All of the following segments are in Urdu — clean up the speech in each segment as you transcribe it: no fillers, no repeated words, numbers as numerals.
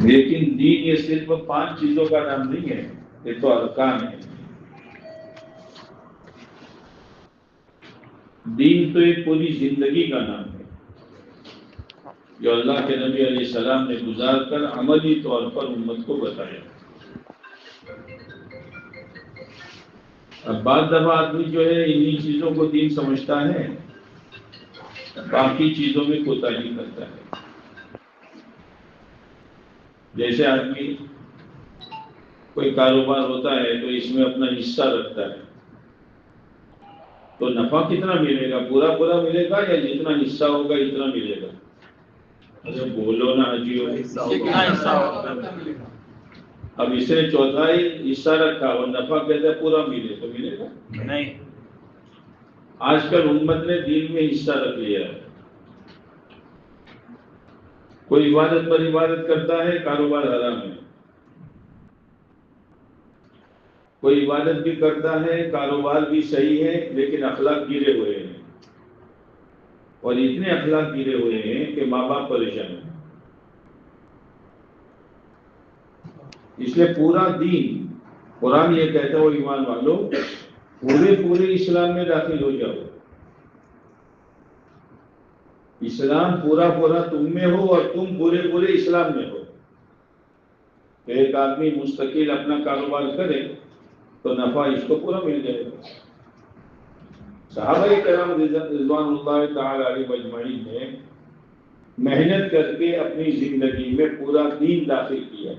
لیکن دین یہ صرف 5 چیزوں کا نام نہیں ہے، یہ تو ارکان ہے۔ دین تو ایک پوری زندگی کا نام ہے جو اللہ کے نبی علیہ السلام نے گزار کر عملی طور پر امت کو بتایا۔ اب بعض دفعہ آدمی جو ہے انہی چیزوں کو دین سمجھتا ہے، باقی چیزوں میں کوتاہی کرتا ہے۔ جیسے آدمی کوئی کاروبار ہوتا ہے تو اس میں اپنا حصہ رکھتا ہے، تو نفع کتنا ملے گا؟ پورا پورا ملے گا یا جتنا حصہ ہوگا اتنا ملے گا؟ اچھا بولو نا حجیو، اب اس نے چوتھائی حصہ رکھا اور نفع کہتے ہیں پورا ملے تو ملے گا نہیں۔ آج کل امت نے دین میں حصہ رکھ لیا ہے، کوئی عبادت پر عبادت کرتا ہے، کاروبار حرام ہے، کوئی عبادت بھی کرتا ہے، کاروبار بھی صحیح ہے، لیکن اخلاق گرے ہوئے ہیں، اور اتنے اخلاق گرے ہوئے ہیں کہ ماں باپ پریشان ہیں۔ اس لیے پورا دین، قرآن یہ کہتا ہے وہ ایمان والو پورے اسلام میں داخل ہو جاؤ، اسلام پورا تم میں ہو اور تم پورے اسلام میں ہو۔ ایک آدمی مستقل اپنا کاروبار کرے تو نفع اس کو پورا مل جائے گا۔ صحابہ کرام رضوان اللہ تعالی علیہ اجمعین نے محنت کر کے اپنی زندگی میں پورا دین داخل کیا،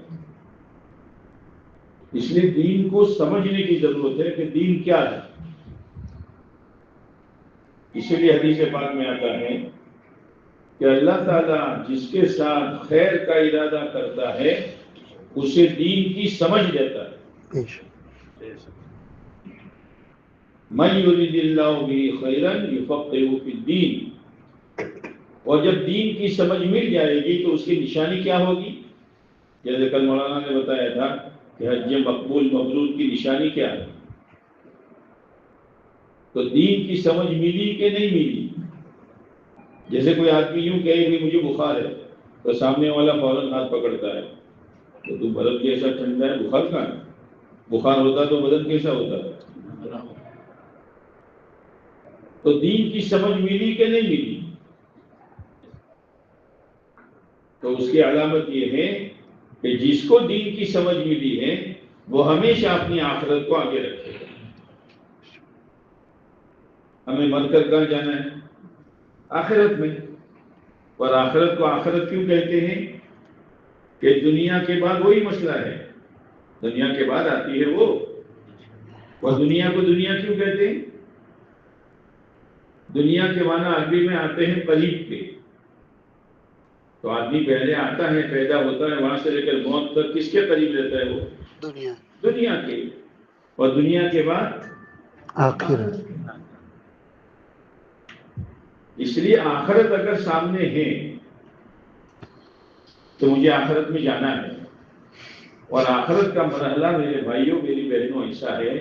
اس لیے دین کو سمجھنے کی ضرورت ہے کہ دین کیا ہے۔ اسی لیے حدیث پاک میں آتا ہے کہ اللہ تعالیٰ جس کے ساتھ خیر کا ارادہ کرتا ہے اسے دین کی سمجھ دیتا ہے۔ من یرید اللہ بہ خیرا یفقہہ فی الدین، اور جب دین کی سمجھ مل جائے گی تو اس کی نشانی کیا ہوگی؟ جیسے کل مولانا نے بتایا تھا کہ حج مقبول مبرور کی نشانی کیا ہے؟ تو دین کی سمجھ ملی کہ نہیں ملی؟ جیسے کوئی آدمی یوں کہے کہ مجھے بخار ہے تو سامنے والا فوراً ہاتھ پکڑتا ہے، تو تم برف کیسا ٹھنڈا ہے، بخار کہاں ہے؟ بخار ہوتا تو بدن کیسا ہوتا ہے؟ تو دین کی سمجھ ملی کہ نہیں ملی؟ تو اس کی علامت یہ ہے کہ جس کو دین کی سمجھ ملی ہے وہ ہمیشہ اپنی آخرت کو آگے رکھے گا۔ ہمیں مر کر کہاں جانا ہے؟ آخرت میں۔ اور آخرت کو آخرت کیوں کہتے ہیں؟ کہ دنیا کے بعد وہی مسئلہ ہے، دنیا کے بعد آتی ہے وہ، اور دنیا کو دنیا کیوں کہتے ہیں؟ دنیا کے معنی عربی میں آتے ہیں قریب کے، تو آدمی پہلے آتا ہے، پیدا ہوتا ہے، وہاں سے لے کر موت تک کس کے قریب رہتا ہے وہ؟ دنیا کے، اور دنیا کے بعد آخرت۔ اس لیے آخرت اگر سامنے ہے تو مجھے آخرت میں جانا ہے، اور آخرت کا مرحلہ میرے بھائیوں میری بہنوں ایسا ہے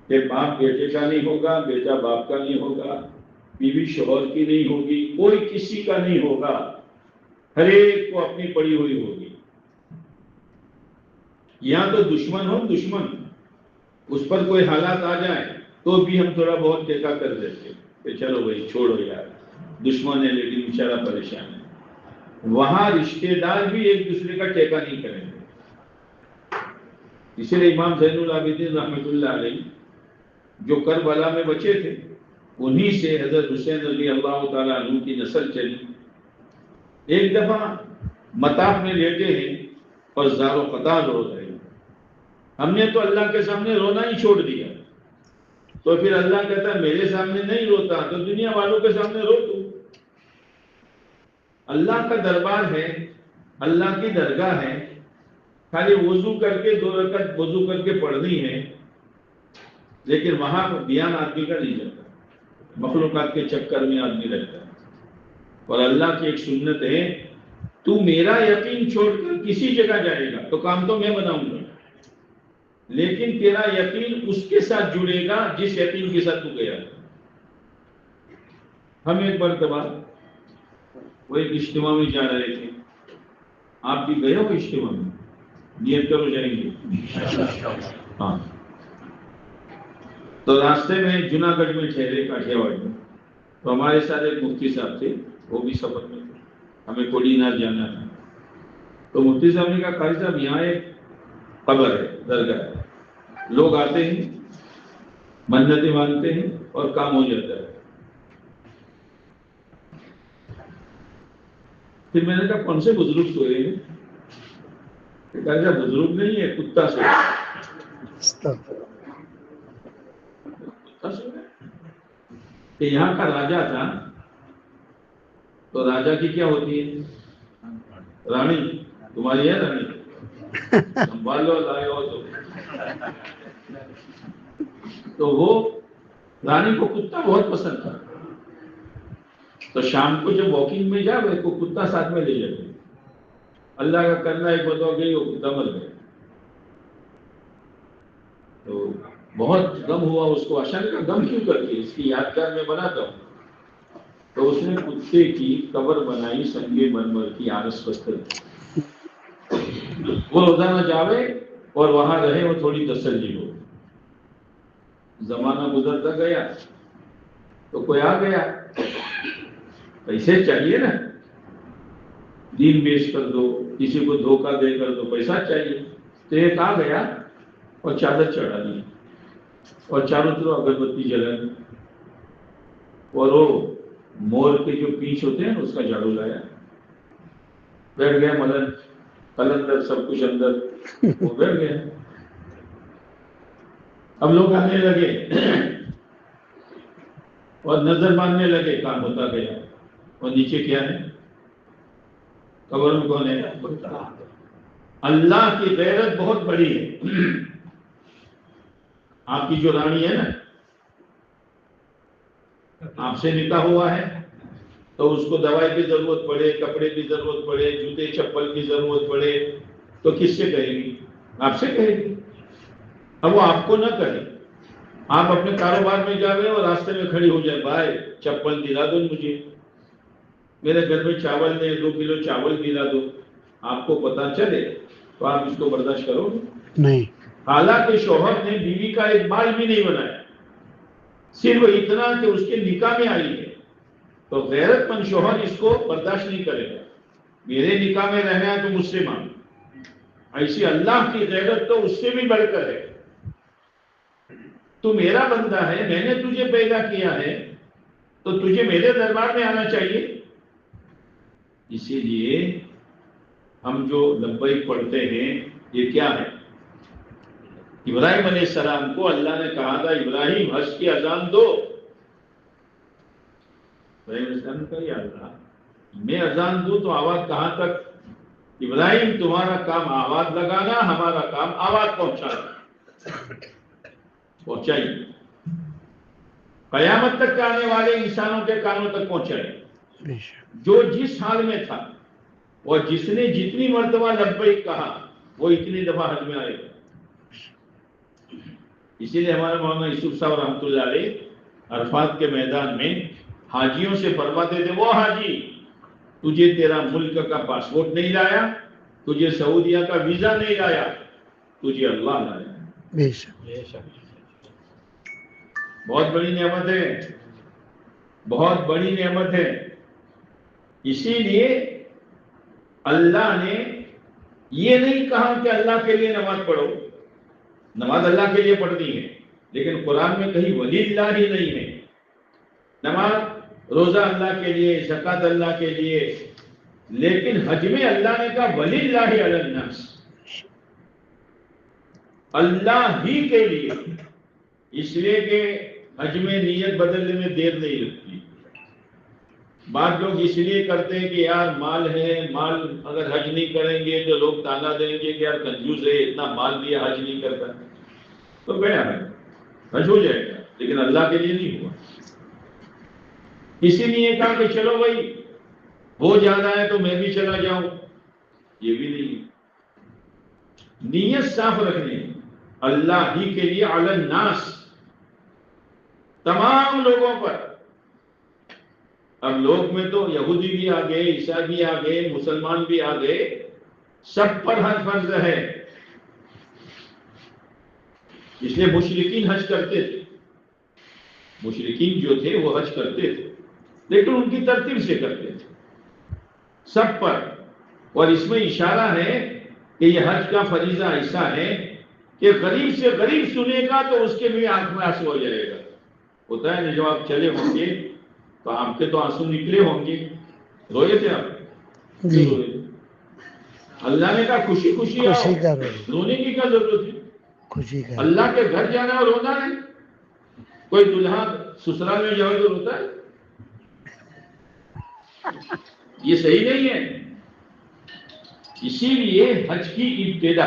کہ باپ بیٹے کا نہیں ہوگا، بیٹا باپ کا نہیں ہوگا، بیوی شوہر کی نہیں ہوگی، کوئی کسی کا نہیں ہوگا، ہر ایک کو اپنی پڑی ہوئی ہوگی۔ یہاں تو دشمن ہو دشمن، اس پر کوئی حالات آ جائیں تو بھی ہم تھوڑا بہت ٹیکا کر دیتے کہ چلو بھائی چھوڑو یار، دشمن ہے لیکن بیچارہ پریشان ہے۔ وہاں رشتہ دار بھی ایک دوسرے کا ٹیکا نہیں کریں گے۔ اسی لیے امام زین العابدین رحمۃ اللہ علیہ جو کربلا میں بچے تھے، انہی سے حضرت حسین رضی اللہ تعالیٰ عنہ کی نسل چلی۔ ایک دفعہ مطاف میں لیٹے ہیں اور زار و قطار رو رہے ہیں، ہم نے تو اللہ کے سامنے رونا ہی چھوڑ دیا، تو پھر اللہ کہتا ہے میرے سامنے نہیں روتا تو دنیا والوں کے سامنے رو تو۔ اللہ کا دربار ہے، اللہ کی درگاہ ہے، خالی وضو کر کے 2 رکعت وضو کر کے پڑھنی ہے، لیکن وہاں پر دھیان آدمی کا نہیں جاتا، مخلوقات کے چکر میں آدمی رہتا ہے۔ اور اللہ کی ایک سنت ہے، تو میرا یقین چھوڑ کر کسی جگہ جائے گا تو کام تو میں بناؤں گا، لیکن تیرا یقین اس کے ساتھ جڑے گا جس یقین کے ساتھ تو گیا۔ ہم ایک مرتبہ وہ ایک اجتماع میں جا رہے تھے، آپ بھی گئے ہو اجتماع میں؟ نیت کرو جائیں گے. ہاں. تو راستے میں جناگڑھ میں ٹھہرے کاٹھیاواڑ میں. تو ہمارے ساتھ ایک مفتی صاحب تھے، وہ بھی سفر میں تھے، ہمیں کوڑی نال جانا تھا. تو مفتی صاحب نے کہا قاری صاحب یہاں ایک قبر ہے، درگاہ ہے، لوگ آتے ہیں منتیں مانگتے ہیں اور کام ہو جاتا ہے. پھر میں نے کہا کون سے بزرگ سوئے ہیں؟ قاری صاحب بزرگ نہیں ہے، کتا سوئے. کہ یہاں کا راجا تھا، تو راجا کی کیا ہوتی ہے؟ رانی. تمہاری ہے رانی؟ سنبھال لو، لائے ہو تو وہ رانی کو کتا بہت پسند تھا. تو شام کو جب واکنگ میں جاؤ تو کتا ساتھ میں لے جاتے. اللہ کا کرنا ایک بتاؤ گئی وہ کتا مر گیا. تو بہت غم ہوا اس کو. اشان کا غم کیوں کرتی؟ اس کی یادگار میں بناتا ہوں. تو اس نے کتے کی قبر بنائی سنگے مرمر کی آرس پتھر. وہ روزانہ جاوے اور وہاں رہے اور تھوڑی تسلی ہو. زمانہ گزرتا گیا تو کوئی آ گیا، پیسے چاہیے نا، دین بیچ کر دو، کسی کو دھوکہ دے کر دو، پیسہ چاہیے. تو ایک آ گیا اور چادر چڑھا دی اور چاروں طرف اگربتی جلا دی اور وہ مور کے جو پیچ ہوتے ہیں اس کا جھاڑو لایا، بیٹھ گیا ملن کلندر سب کچھ اندر، وہ بیٹھ گیا. اب لوگ آنے لگے اور نظر ماننے لگے، کام ہوتا گیا. اور نیچے کیا ہے؟ قبر میں کون ہے؟ اللہ کی غیرت بہت بڑی ہے. آپ کی جو رانی ہے نا، آپ سے نکاح ہوا ہے تو اس کو دوائی کی ضرورت پڑے، کپڑے کی ضرورت پڑے، جوتے چپل کی ضرورت پڑے تو کس سے کہے گی؟ آپ سے کہے گی. اب وہ آپ کو نہ کہے، آپ اپنے کاروبار میں جا رہے اور راستے میں کھڑی ہو جائے، بھائی چپل دلا دو مجھے، میرے گھر میں چاول نہیں، 2 کلو چاول دلا دو. آپ کو پتا چلے تو آپ اس کو برداشت کرو نہیں. حالانکہ شوہر نے بیوی کا ایک بال بھی نہیں بنایا، صرف اتنا کہ اس کے نکاح میں آئی ہے، تو غیرت مند شوہر اس کو برداشت نہیں کرے گا. میرے نکاح میں رہنا ہے تو مجھ سے مانگ. ایسی اللہ کی غیرت تو اس سے بھی بڑھ کر ہے. تو میرا بندہ ہے، میں نے تجھے پیدا کیا ہے تو تجھے میرے دربار میں آنا چاہیے. اسی لیے ہم جو لبیک پڑھتے ہیں یہ کیا ہے؟ ابراہیم علیہ السلام کو اللہ نے کہا تھا ابراہیم حج کی اذان دو. ابراہیم علیہ السلام کا یا اللہ میں اذان دوں تو آواز کہاں تک؟ ابراہیم تمہارا کام آواز لگانا، ہمارا کام آواز پہنچانا. پہنچائی، قیامت تک آنے والے انسانوں کے کانوں تک پہنچائے. جو جس حال میں تھا اور جس نے جتنی مرتبہ لبیک کہا وہ اتنی دفعہ حج میں آئے گا. اسی لیے ہمارے مولانا یوسف صاحب رحمۃ اللہ علیہ عرفات کے میدان میں حاجیوں سے فرماتے تھے، وہ حاجی تجھے تیرا ملک کا پاسپورٹ نہیں لایا، تجھے سعودیہ کا ویزا نہیں لایا، تجھے اللہ لایا. بے شک بہت بڑی نعمت ہے، بہت بڑی نعمت ہے. اسی لیے اللہ نے یہ نہیں کہا کہ اللہ کے لیے نماز پڑھو. نماز اللہ کے لیے پڑھنی ہے، لیکن قرآن میں کہیں ولی اللہ ہی نہیں ہے. نماز روزہ اللہ کے لیے، زکوٰۃ اللہ کے لیے، لیکن حج میں اللہ نے کہا ولی اللہ علی الناس، اللہ ہی کے لیے. اس لیے کہ حج میں نیت بدلنے میں دیر نہیں لگتی. بعض لوگ اس لیے کرتے ہیں کہ یار مال ہے، مال اگر حج نہیں کریں گے تو لوگ تانا دیں گے کہ یار کنجوس ہے، اتنا مال دیا حج نہیں کرتا. تو گیا حج ہو جائے گا، لیکن اللہ کے لیے نہیں ہوا. اسی لیے کہا کہ چلو بھائی ہو جانا ہے تو میں بھی چلا جاؤں، یہ بھی نہیں. نیت صاف رکھنے اللہ ہی کے لیے، علی الناس، تمام لوگوں پر. اب لوگ میں تو یہودی بھی آ گئے، عیسائی بھی آ گئے، مسلمان بھی آ گئے، سب پر حج فرض ہے. اس لیے مشرکین حج کرتے تھے، مشرکین جو تھے وہ حج کرتے تھے، لیکن ان کی ترتیب سے کرتے تھے سب پر. اور اس میں اشارہ ہے کہ یہ حج کا فریضہ ایسا ہے کہ غریب سے غریب سنے گا تو اس کے بھی آنکھ میں آنسو ہو جائے گا. ہوتا ہے نا، جب آپ چلے ہوں گے تو آپ کے تو آنسو نکلے ہوں گے. روئے تھے آپ؟ جی روئے تھے. اللہ نے کہا خوشی خوشی آؤ، خوشی کا روز، رونے کی کیا ضرورت ہے؟ خوشی کا. اللہ کے گھر جانا اور رونا ہے. کوئی دلہا سسرال میں جاؤ تو روتا ہے؟ یہ صحیح نہیں ہے. اسی لیے حج کی ابتدا،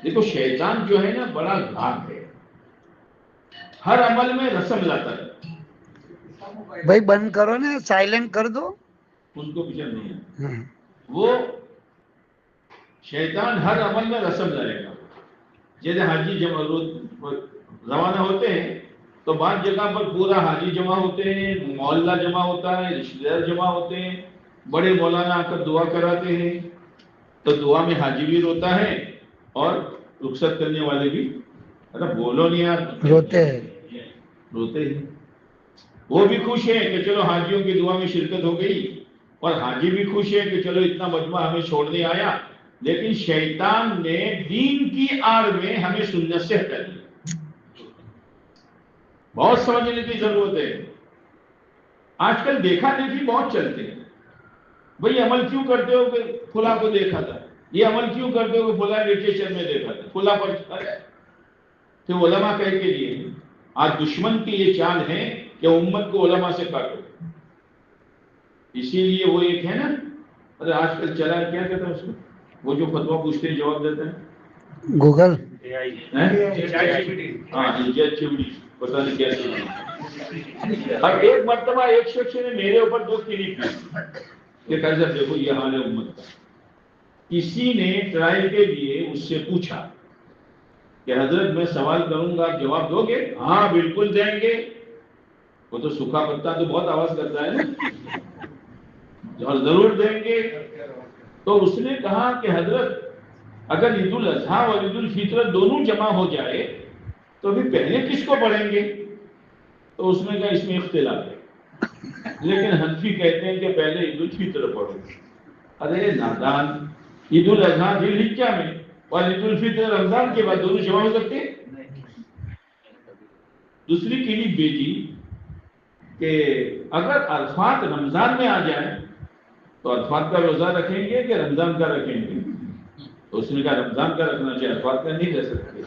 دیکھو شیطان جو ہے نا بڑا گھاٹ ہے، ہر عمل میں رسم لاتا ہے. بھائی بند کرو نا، سائلنٹ کر دو. ان کو پچھل نہیں ہے. ہاں. وہ شیطان ہر عمل میں رسم لائے گا. جیسے حاجی جب روانہ ہوتے ہیں تو بعض جگہ پر پورا حاجی جمع ہوتے ہیں، محلہ جمع ہوتا ہے، رشتہ دار جمع ہوتے ہیں، بڑے مولانا آ کر دعا کراتے ہیں. تو دعا میں حاجی بھی روتا ہے اور رخصت کرنے والے بھی. ارے بولو نہیں یار، روتے ہیں. روتے ہیں. وہ بھی خوش ہیں کہ چلو حاجیوں کی دعا میں شرکت ہو گئی، اور حاجی بھی خوش ہے کہ چلو اتنا مجمع ہمیں چھوڑنے آیا. لیکن شیطان نے دین کی آڑ میں ہمیں سنت سے ہٹا دیا. بہت سمجھنے کی ضرورت ہے. آج کل دیکھا دیکھی بہت چلتے ہیں. بھئی عمل کیوں کرتے ہو کہ فلاں کو دیکھا تھا، یہ عمل کیوں کرتے ہو کہ فلاں لٹریچر میں دیکھا تھا، فلاں پر تو علماء کہہ کے لیے. آج دشمن کی یہ چال ہے کہ امت کو علماء سے کاٹو. اسی لیے وہ ایک ہے نا، ارے آج کل چلا ہے، کیا کہتا ہے اس کو، وہ جو فتویٰ پوچھتے ہیں جواب دیتے ہیں، گوگل. ہاں چیٹ جی پی ٹی، پتہ نہیں کیسے. اب ایک مرتبہ ایک شخص نے میرے اوپر 2 کلپ کی کہ کیسا دیکھو یہ حال ہے امت کا. کسی نے ٹرائل کے لیے اس سے پوچھا کہ حضرت میں سوال کروں گا، آپ جواب دو گے؟ ہاں بالکل دیں گے. وہ تو سوکھا پتا تو بہت آواز کرتا ہے نا، اور ضرور دیں گے. تو اس نے کہا کہ حضرت اگر عید الاضحیٰ اور عید الفطر دونوں جمع ہو جائے تو پھر پہلے کس کو پڑھیں گے؟ تو اس نے کہا اس میں اختلاف ہے، لیکن حنفی کہتے ہیں کہ پہلے عید الفطر پڑھو. ارے نادان، عید الاضحیٰ ذی الحجہ میں اور عید الفطر رمضان کے بعد دونوں جمع ہو سکتے ہیں؟ دوسری کلپ بھیجی کہ اگر عرفات رمضان میں آ جائے تو عرفات کا روزہ رکھیں گے کہ رمضان کا رکھیں گے؟ تو اس نے کہا رمضان کا رکھنا چاہیے، عرفات کا نہیں رہ سکتے.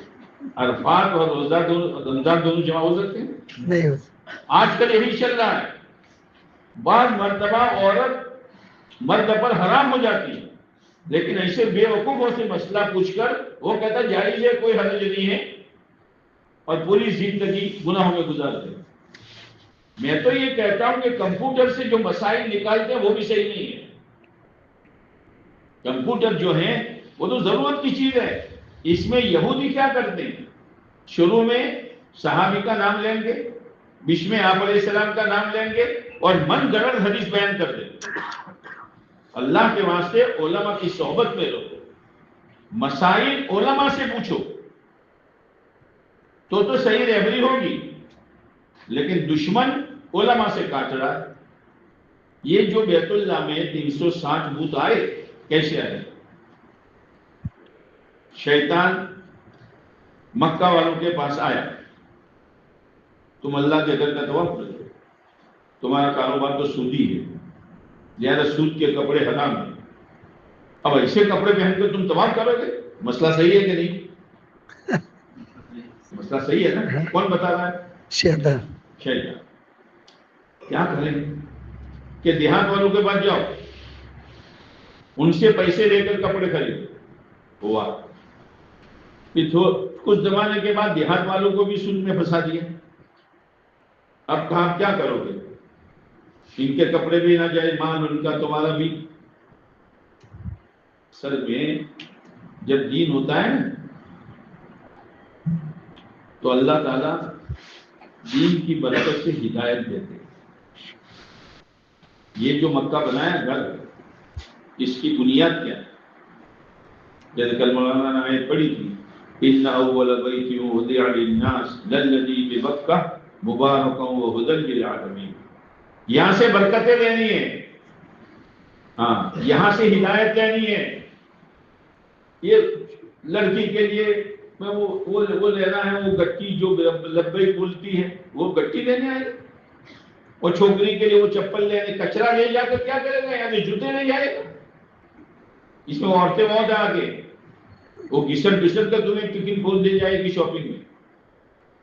عرفات اور روزہ رمضان دونوں جمع ہو سکتے ہیں؟ نہیں. آج کل یہی چل رہا ہے. بعض مرتبہ عورت مرد پر حرام ہو جاتی ہے، لیکن ایسے بے وقوفوں سے مسئلہ پوچھ کر وہ کہتا ہے جائز ہے، کوئی حرج نہیں ہے، اور پوری زندگی گناہوں میں گزارتے ہیں. میں تو یہ کہتا ہوں کہ کمپیوٹر سے جو مسائل نکالتے ہیں وہ بھی صحیح نہیں ہے. کمپیوٹر جو ہے وہ تو ضرورت کی چیز ہے. اس میں یہودی کیا کرتے ہیں، شروع میں صحابی کا نام لیں گے، بیچ میں آپ علیہ السلام کا نام لیں گے، اور من گڑھ حدیث بیان کر دیں گے. اللہ کے واسطے علماء کی صحبت میں رہو، مسائل علماء سے پوچھو تو صحیح رہبری ہوگی. لیکن دشمن علماء سے کاٹ رہا ہے. یہ جو بیت اللہ میں 360 بت آئے، کیسے آئے؟ شیطان مکہ والوں کے پاس آیا، تم اللہ کے گھر کا طواف کرو، تمہارا کاروبار تو سودی ہے، لہذا سود کے کپڑے حرام ہیں. اب ایسے کپڑے پہن کر تم طواف کرو گے؟ مسئلہ صحیح ہے کہ نہیں؟ مسئلہ صحیح ہے نا؟ کون بتا رہا ہے؟ شیطان. شیطان. کیا کریں کہ دیہات والوں کے پاس جاؤ، ان سے پیسے لے کر کپڑے خریدو. ہوا پھر کچھ زمانے کے بعد دیہات والوں کو بھی سود میں پھنسا دیا. اب کہاں کیا کرو گے؟ ان کے کپڑے بھی نہ جائے، مان ان کا تمہارا بھی. سر میں جب دین ہوتا ہے نا تو اللہ تعالیٰ دین کی برکت سے ہدایت دیتے ہیں. یہ جو مکہ بنایا گھر، اس کی بنیاد کیا ہے؟ جیسے کل مولانا نے آیت پڑھی تھی ان اول بیت وضع للناس للذی ببکہ مبارکا وہدی للعالمین. یہاں سے برکتیں لینی ہے، ہاں یہاں سے ہدایت لینی ہے. یہ لڑکی کے لیے میں وہ لینا ہے، وہ گٹی جو لبیک بولتی ہے وہ گٹی لینے آئے، اور چھوکری کے لیے وہ چپل لینے کچرا لے جا کر کیا کرے گا؟ یعنی جوتے لے جائے گا. اس میں عورتیں بہت آگے، وہ گھسٹ کر تمہیں ٹکٹ کھول دے جائے گی شاپنگ میں،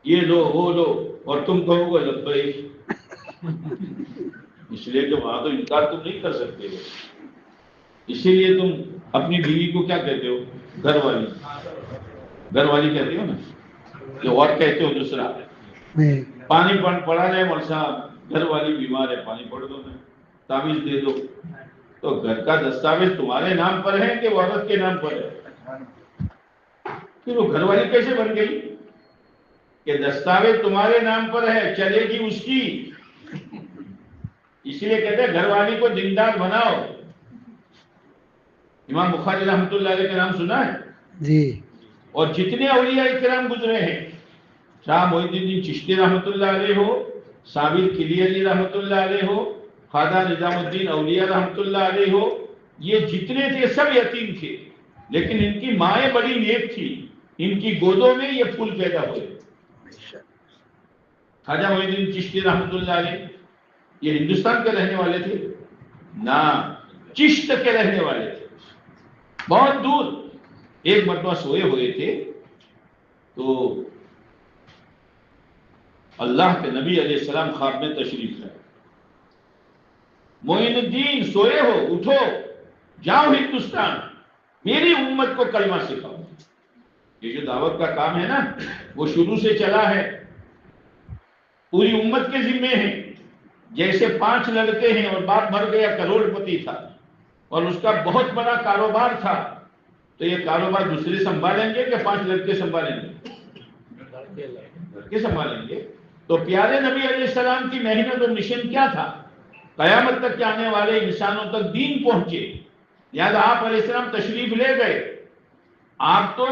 یہ لو وہ لو، اور تم کہو گے لبیک. اس لیے کہ وہاں تو انکار تم نہیں کر سکتے ہو، اسی لیے تم اپنی بیوی کو کیا کہتے ہو؟ گھر والی. گھر والی کہتے ہو نا، کہ اور کہتے ہو دوسرا. پانی پڑا جائے مول صاحب، گھر والی بیمار ہے، پانی پڑ دو نا، تعویذ دے دو. تو گھر کا دستاویز تمہارے نام پر ہے کہ عورت کے نام پر ہے؟ پھر وہ گھر والی کیسے بن گئی کہ دستاویز تمہارے نام پر ہے، چلے گی اس کی. اس لیے کہتے ہیں گھر والی کو دیندار بناؤ. امام بخاری رحمۃ اللہ علیہ کا نام سنا ہے جی. اور جتنے اولیاء کرام گزرے ہیں، شاہ محی الدین چشتی رحمۃ اللہ علیہ ہو، صابر کلی علی رحمۃ اللہ علیہ ہو، خواجہ نظام الدین اولیاء رحمۃ اللہ علیہ ہو، یہ جتنے تھے سب یتیم تھے، لیکن ان کی مائیں بڑی نیک تھی، ان کی گودوں میں یہ پھول پیدا ہوئے. خواجہ محی الدین چشتی رحمۃ اللہ علیہ یہ ہندوستان کے رہنے والے تھے نہ، چشت کے رہنے والے تھے، بہت دور. ایک مرتبہ سوئے ہوئے تھے تو اللہ کے نبی علیہ السلام خواب میں تشریف لائے. معین الدین سوئے ہو، اٹھو، جاؤ ہندوستان، میری امت کو کلمہ سکھاؤ. یہ جو دعوت کا کام ہے نا، وہ شروع سے چلا ہے، پوری امت کے ذمے ہیں. جیسے 5 لڑکے ہیں اور باپ مر گیا، کروڑ پتی تھا اور اس کا بہت بڑا کاروبار تھا، تو یہ کاروبار دوسرے سنبھالیں گے کہ 5 لڑکے سنبھالیں گے؟ لڑکے سنبھالیں گے. تو پیارے نبی علیہ السلام کی محنت اور مشن کیا تھا؟ قیامت تک کے آنے والے انسانوں تک دین پہنچے. لہٰذا آپ علیہ السلام تشریف لے گئے. آپ تو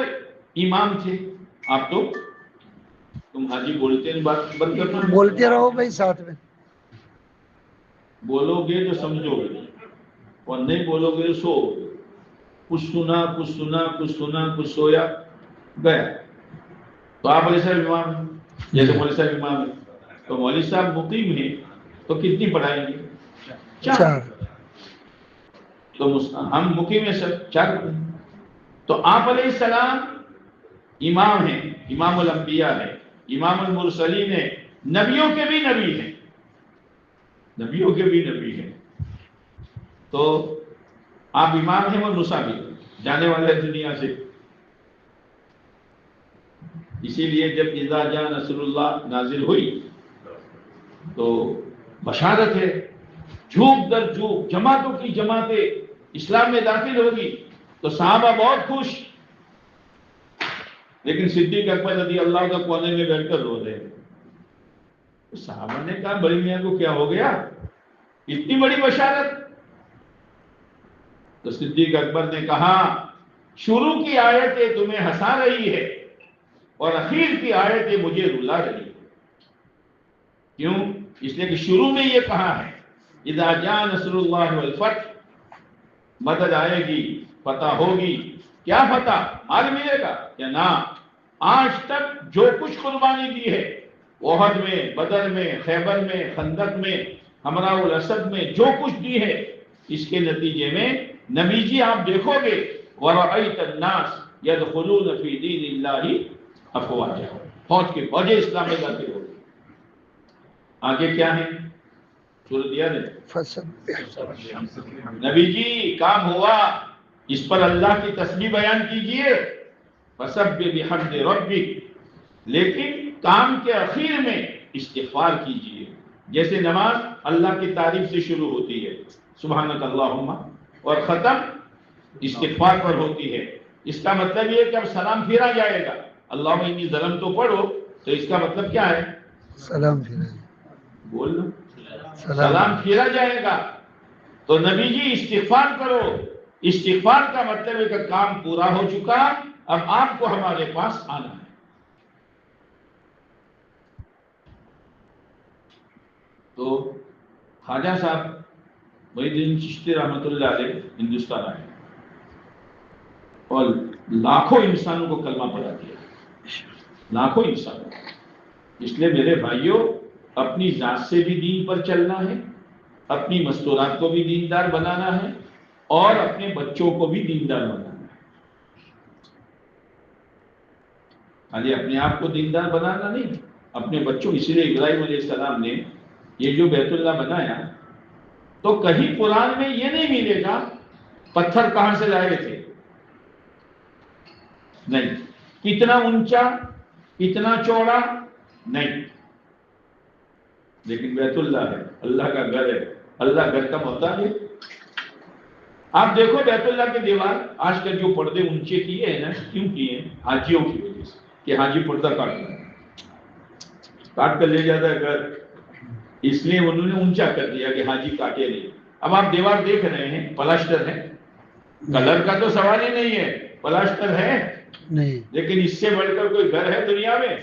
امام تھے، آپ تو تم حاجی بولتے ہیں، بات بند کرنا، بولتے رہو بھائی ساتھ میں. بولو گے تو سمجھو گے اور نہیں بولو گے تو سو. کچھ سنا کچھ سنا کچھ سنا کچھ سویا گیا. تو آپ علیہ السلام امام ہیں، جیسے مولوی صاحب امام ہیں، تو مولوی صاحب مقیم ہیں تو کتنی پڑھائیں گے؟ 4. تو ہم مقیم ہیں سب 4 پڑھیں. تو آپ علیہ السلام امام ہیں، امام الانبیاء ہیں، امام المرسلین ہیں، نبیوں کے بھی نبی ہیں، نبیوں کے بھی نبی ہیں. تو آپ امام ہیں اور مسافر جانے والے دنیا سے. اسی لیے جب اذا جاء نصر اللہ نازل ہوئی تو بشارت ہے، جھوم در جھوم جماعتوں کی جماعتیں اسلام میں داخل ہوگی. تو صحابہ بہت خوش، لیکن صدیق اکبر رضی اللہ کا کونے میں بیٹھ کر رو رہے. صحابہ نے کہا بڑی میاں کو کیا ہو گیا، اتنی بڑی بشارت؟ تو صدیق اکبر نے کہا شروع کی آیتیں تمہیں ہنسا رہی ہے اور اخیر کی آیتیں مجھے رلا رہی ہے. کیوں؟ اس لیے کہ شروع میں یہ کہا ہے اذا جاء نصر اللہ والفتح، مدد آئے گی، فتح ہوگی. کیا فتح؟ مال ملے گا یا نہ؟ آج تک جو کچھ قربانی دی ہے، احد میں، بدر میں، خیبر میں، خندق میں، حمراء الاسد میں جو کچھ دی ہے، اس کے نتیجے میں نبی جی آپ دیکھو گے وَرَأَيْتَ النَّاسَ يَدْخُلُونَ فِي دِينِ اللَّهِ أَفْوَاجًا، فوج کے فوجیں اسلام میں داخل ہو گئی. آگے کیا ہے؟ سورۃ دیا نے نبی جی کام ہوا، اس پر اللہ کی تسبیح بیان کیجئے، فَسَبِّحْ بِحَمْدِ رَبِّكَ، لیکن کام کے اخیر میں استغفار کیجئے. جیسے نماز اللہ کی تعریف سے شروع ہوتی ہے سبحانک اللہم، اور ختم استغفار پر ہوتی ہے. اس کا مطلب یہ کہ اب سلام پھیرا جائے گا. اللہم انی ظلمت تو پڑھو تو اس کا مطلب کیا ہے؟ سلام پھیرا، بول لو، سلام پھیرا جائے گا. تو نبی جی استغفار کرو، استغفار کا مطلب ہے کہ کام پورا ہو چکا، اب آپ کو ہمارے پاس آنا ہے۔ تو خواجہ صاحب محی الدین چشتی رحمۃ اللہ علیہ ہندوستان آئے اور لاکھوں انسانوں کو کلمہ پڑھا دیا، لاکھوں انسانوں کو۔ اس لیے میرے بھائیوں، اپنی ذات سے بھی دین پر چلنا ہے، اپنی مستورات کو بھی دیندار بنانا ہے، اور اپنے بچوں کو بھی دیندار بنانا ہے۔ خالی اپنے آپ کو دیندار بنانا نہیں، اپنے بچوں۔ اسی لیے ابراہیم علیہ السلام نے یہ جو بیت اللہ بنایا، تو کہیں قرآن میں یہ نہیں ملے گا پتھر کہاں سے لائے تھے، نہیں، کتنا اونچا، کتنا چوڑا، نہیں، لیکن بیت اللہ ہے، اللہ کا گھر ہے، اللہ گھر کا محتاج ہے۔ آپ دیکھو بیت اللہ کے دیوار آج کل جو پردے اونچے کیے ہیں نا، کیوں کیے ہیں؟ حاجیوں کی وجہ سے، کہ حاجی پردہ کاٹ کر لے جاتا ہے گھر، اس لیے انہوں نے اونچا کر دیا کہ حاجی کاٹے نہیں۔ اب آپ دیوار دیکھ رہے ہیں، پلاسٹر ہے، کلر کا تو سوال ہی نہیں ہے، پلاسٹر ہے نہیں، لیکن اس سے بڑھ کر کوئی گھر ہے دنیا میں؟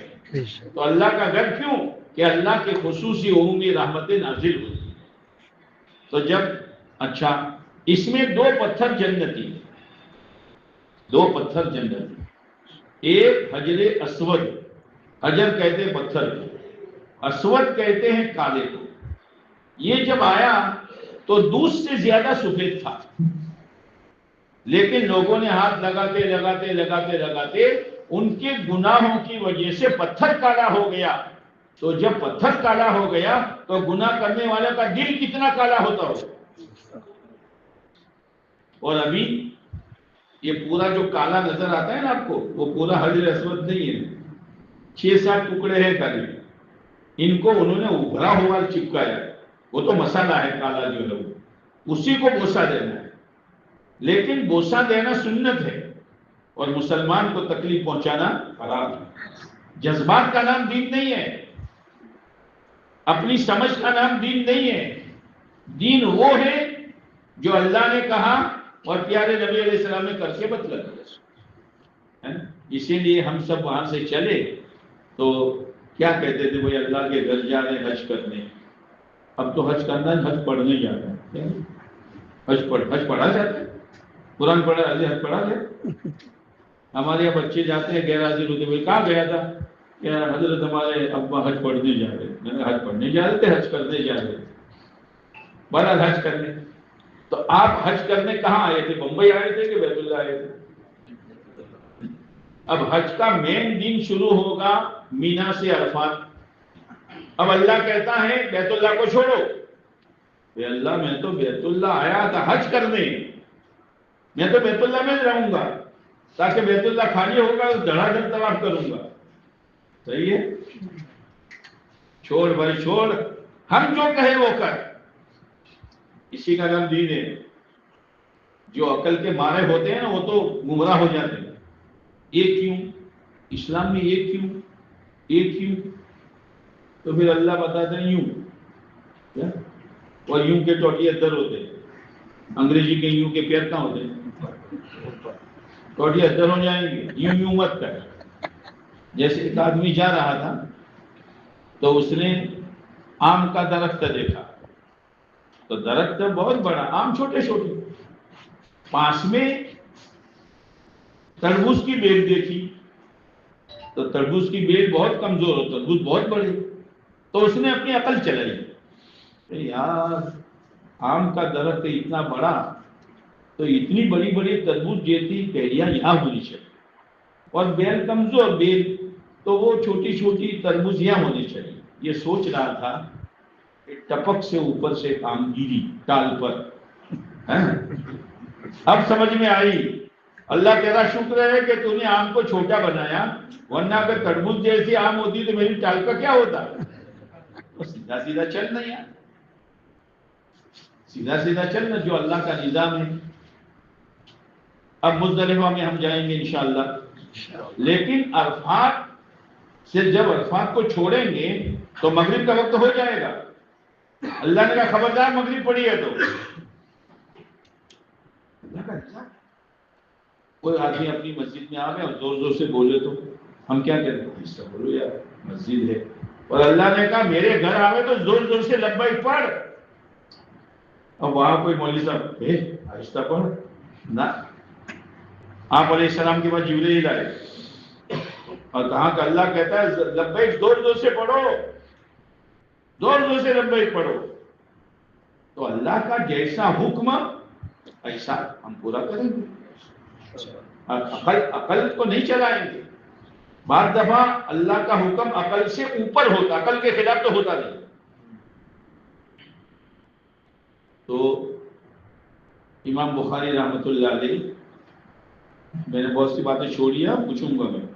تو اللہ کا گھر کیوں؟ کہ اللہ کے خصوصی عمومی رحمتیں نازل ہوتی ہیں۔ تو جب اچھا، اس میں دو پتھر جنتی، دو پتھر جنتی، ایک حجر اسود، حجر کہتے ہیں پتھر کو، اسود کہتے ہیں کالے کو۔ یہ جب آیا تو دودھ سے زیادہ سفید تھا، لیکن لوگوں نے ہاتھ لگاتے لگاتے لگاتے لگاتے ان کے گناہوں کی وجہ سے پتھر کالا ہو گیا۔ تو جب پتھر کالا ہو گیا تو گناہ کرنے والے کا دل کتنا کالا ہوتا ہو۔ اور ابھی یہ پورا جو کالا نظر آتا ہے نا آپ کو، وہ پورا حجر اسود نہیں ہے، 6-7 ٹکڑے ہیں خالی، ان کو انہوں نے ابھرا ہوا چپکایا، وہ تو مسالہ ہے کالا جو ہے، اسی کو بوسا دینا ہے۔ لیکن بوسا دینا سنت ہے، اور مسلمان کو تکلیف پہنچانا حرام ہے۔ جذبات کا نام دین نہیں ہے، اپنی سمجھ کا نام دین نہیں ہے۔ دین وہ ہے جو اللہ نے کہا اور پیارے نبی علیہ السلام نے کر کے بتلا دیا۔ اسی لیے ہم سب وہاں سے چلے تو کیا کہتے تھے؟ بھائی اللہ کے گھر جا رہے حج کرنے، اب تو حج کرنا ہے، حج پڑھنے جانا ہے۔ حج پڑھا جاتا ہے، قرآن پڑھا، حج پڑھا جائے۔ ہمارے یہاں بچے جاتے ہیں غیر حاضر ہوتے، بھائی کہاں گیا تھا؟ کہ حضرت ہمارے ابا حج پڑھنے جا رہے۔ میں نے حج پڑھنے جا رہے تھے، حج کرنے جا رہے تھے، بہرحال حج کرنے۔ تو آپ حج کرنے کہاں آئے تھے؟ بمبئی آئے تھے کہ بیت اللہ آئے تھے؟ اب حج کا مین دن شروع ہوگا مینا سے عرفات۔ اب اللہ کہتا ہے بیت اللہ کو چھوڑو، اے اللہ میں تو بیت اللہ آیا تھا حج کرنے، میں تو بیت اللہ میں رہوں گا، تاکہ بیت اللہ خالی ہوگا تو دھڑا دھڑ طواف کروں گا۔ صحیح ہے؟ چھوڑ بھائی چھوڑ، ہم جو کہیں وہ کر، اسی کا نام دین ہے۔ جو عقل کے مارے ہوتے ہیں نا وہ تو گمراہ ہو جاتے ہیں۔ یہ کیوں اسلام میں، یہ کیوں، یہ کیوں؟ تو پھر اللہ بتاتے ہیں یوں، اور یوں کے ٹوٹی ادھر ہوتے ہیں، انگریزی کے یوں کے پیر کہاں ہوتے ہیں؟ ٹوٹی ادھر ہو جائیں گے، یوں یوں مت کر۔ جیسے ایک آدمی جا رہا تھا تو اس نے آم کا درخت دیکھا، تو درخت بہت بڑا، آم چھوٹے چھوٹے، پاس میں تربوز کی بیل دیکھی تو تربوز کی بیل بہت کمزور ہو، تربوز بہت بڑے، تو اس نے اپنی عقل چلائی، یار آم کا درخت اتنا بڑا تو اتنی بڑی بڑی تربوز جیسی کیریاں یہاں ہونی چاہیے، اور بیل کمزور بیل تو وہ چھوٹی چھوٹی تربوز یہاں ہونی چاہیے۔ یہ سوچ رہا تھا کہ ٹپک سے اوپر سے آم گری ٹال پر۔ اب سمجھ میں آئی، اللہ تیرا شکر ہے کہ تو نے آم کو چھوٹا بنایا، ورنہ اگر تربوز جیسی آم ہوتی تو میری ٹال کا کیا ہوتا؟ سیدھا سیدھا چلنا یار، سیدھا سیدھا چلنا جو اللہ کا نظام ہے۔ اب مزدلفہ میں ہم جائیں گے انشاءاللہ، لیکن عرفات سے جب عرفات کو چھوڑیں گے تو مغرب کا وقت ہو جائے گا۔ اللہ نے کہا خبردار مغرب پڑی ہے تو اللہ کا کوئی آدمی اپنی مسجد میں آوے اور زور زور سے بولے تو ہم کیا کریں؟ اس سے بولو یار مسجد ہے، اور اللہ نے کہا میرے گھر آوے تو زور زور سے لبیک پڑھ. اب وہاں کوئی مولوی صاحب آہستہ پڑھ نہ، آپ علیہ السلام کے بعد جبریل آئے اور کہا کہ اللہ کہتا ہے لبیک زور زور سے پڑھو، زور زور سے لبیک پڑھو. تو اللہ کا جیسا حکم ایسا ہم پورا کریں گے. عقل کو نہیں چلائیں گے. بعض دفعہ اللہ کا حکم عقل سے اوپر ہوتا، عقل کے خلاف تو ہوتا نہیں. تو امام بخاری رحمۃ اللہ علیہ، میں نے بہت سی باتیں چھوڑی ہیں، پوچھوں گا میں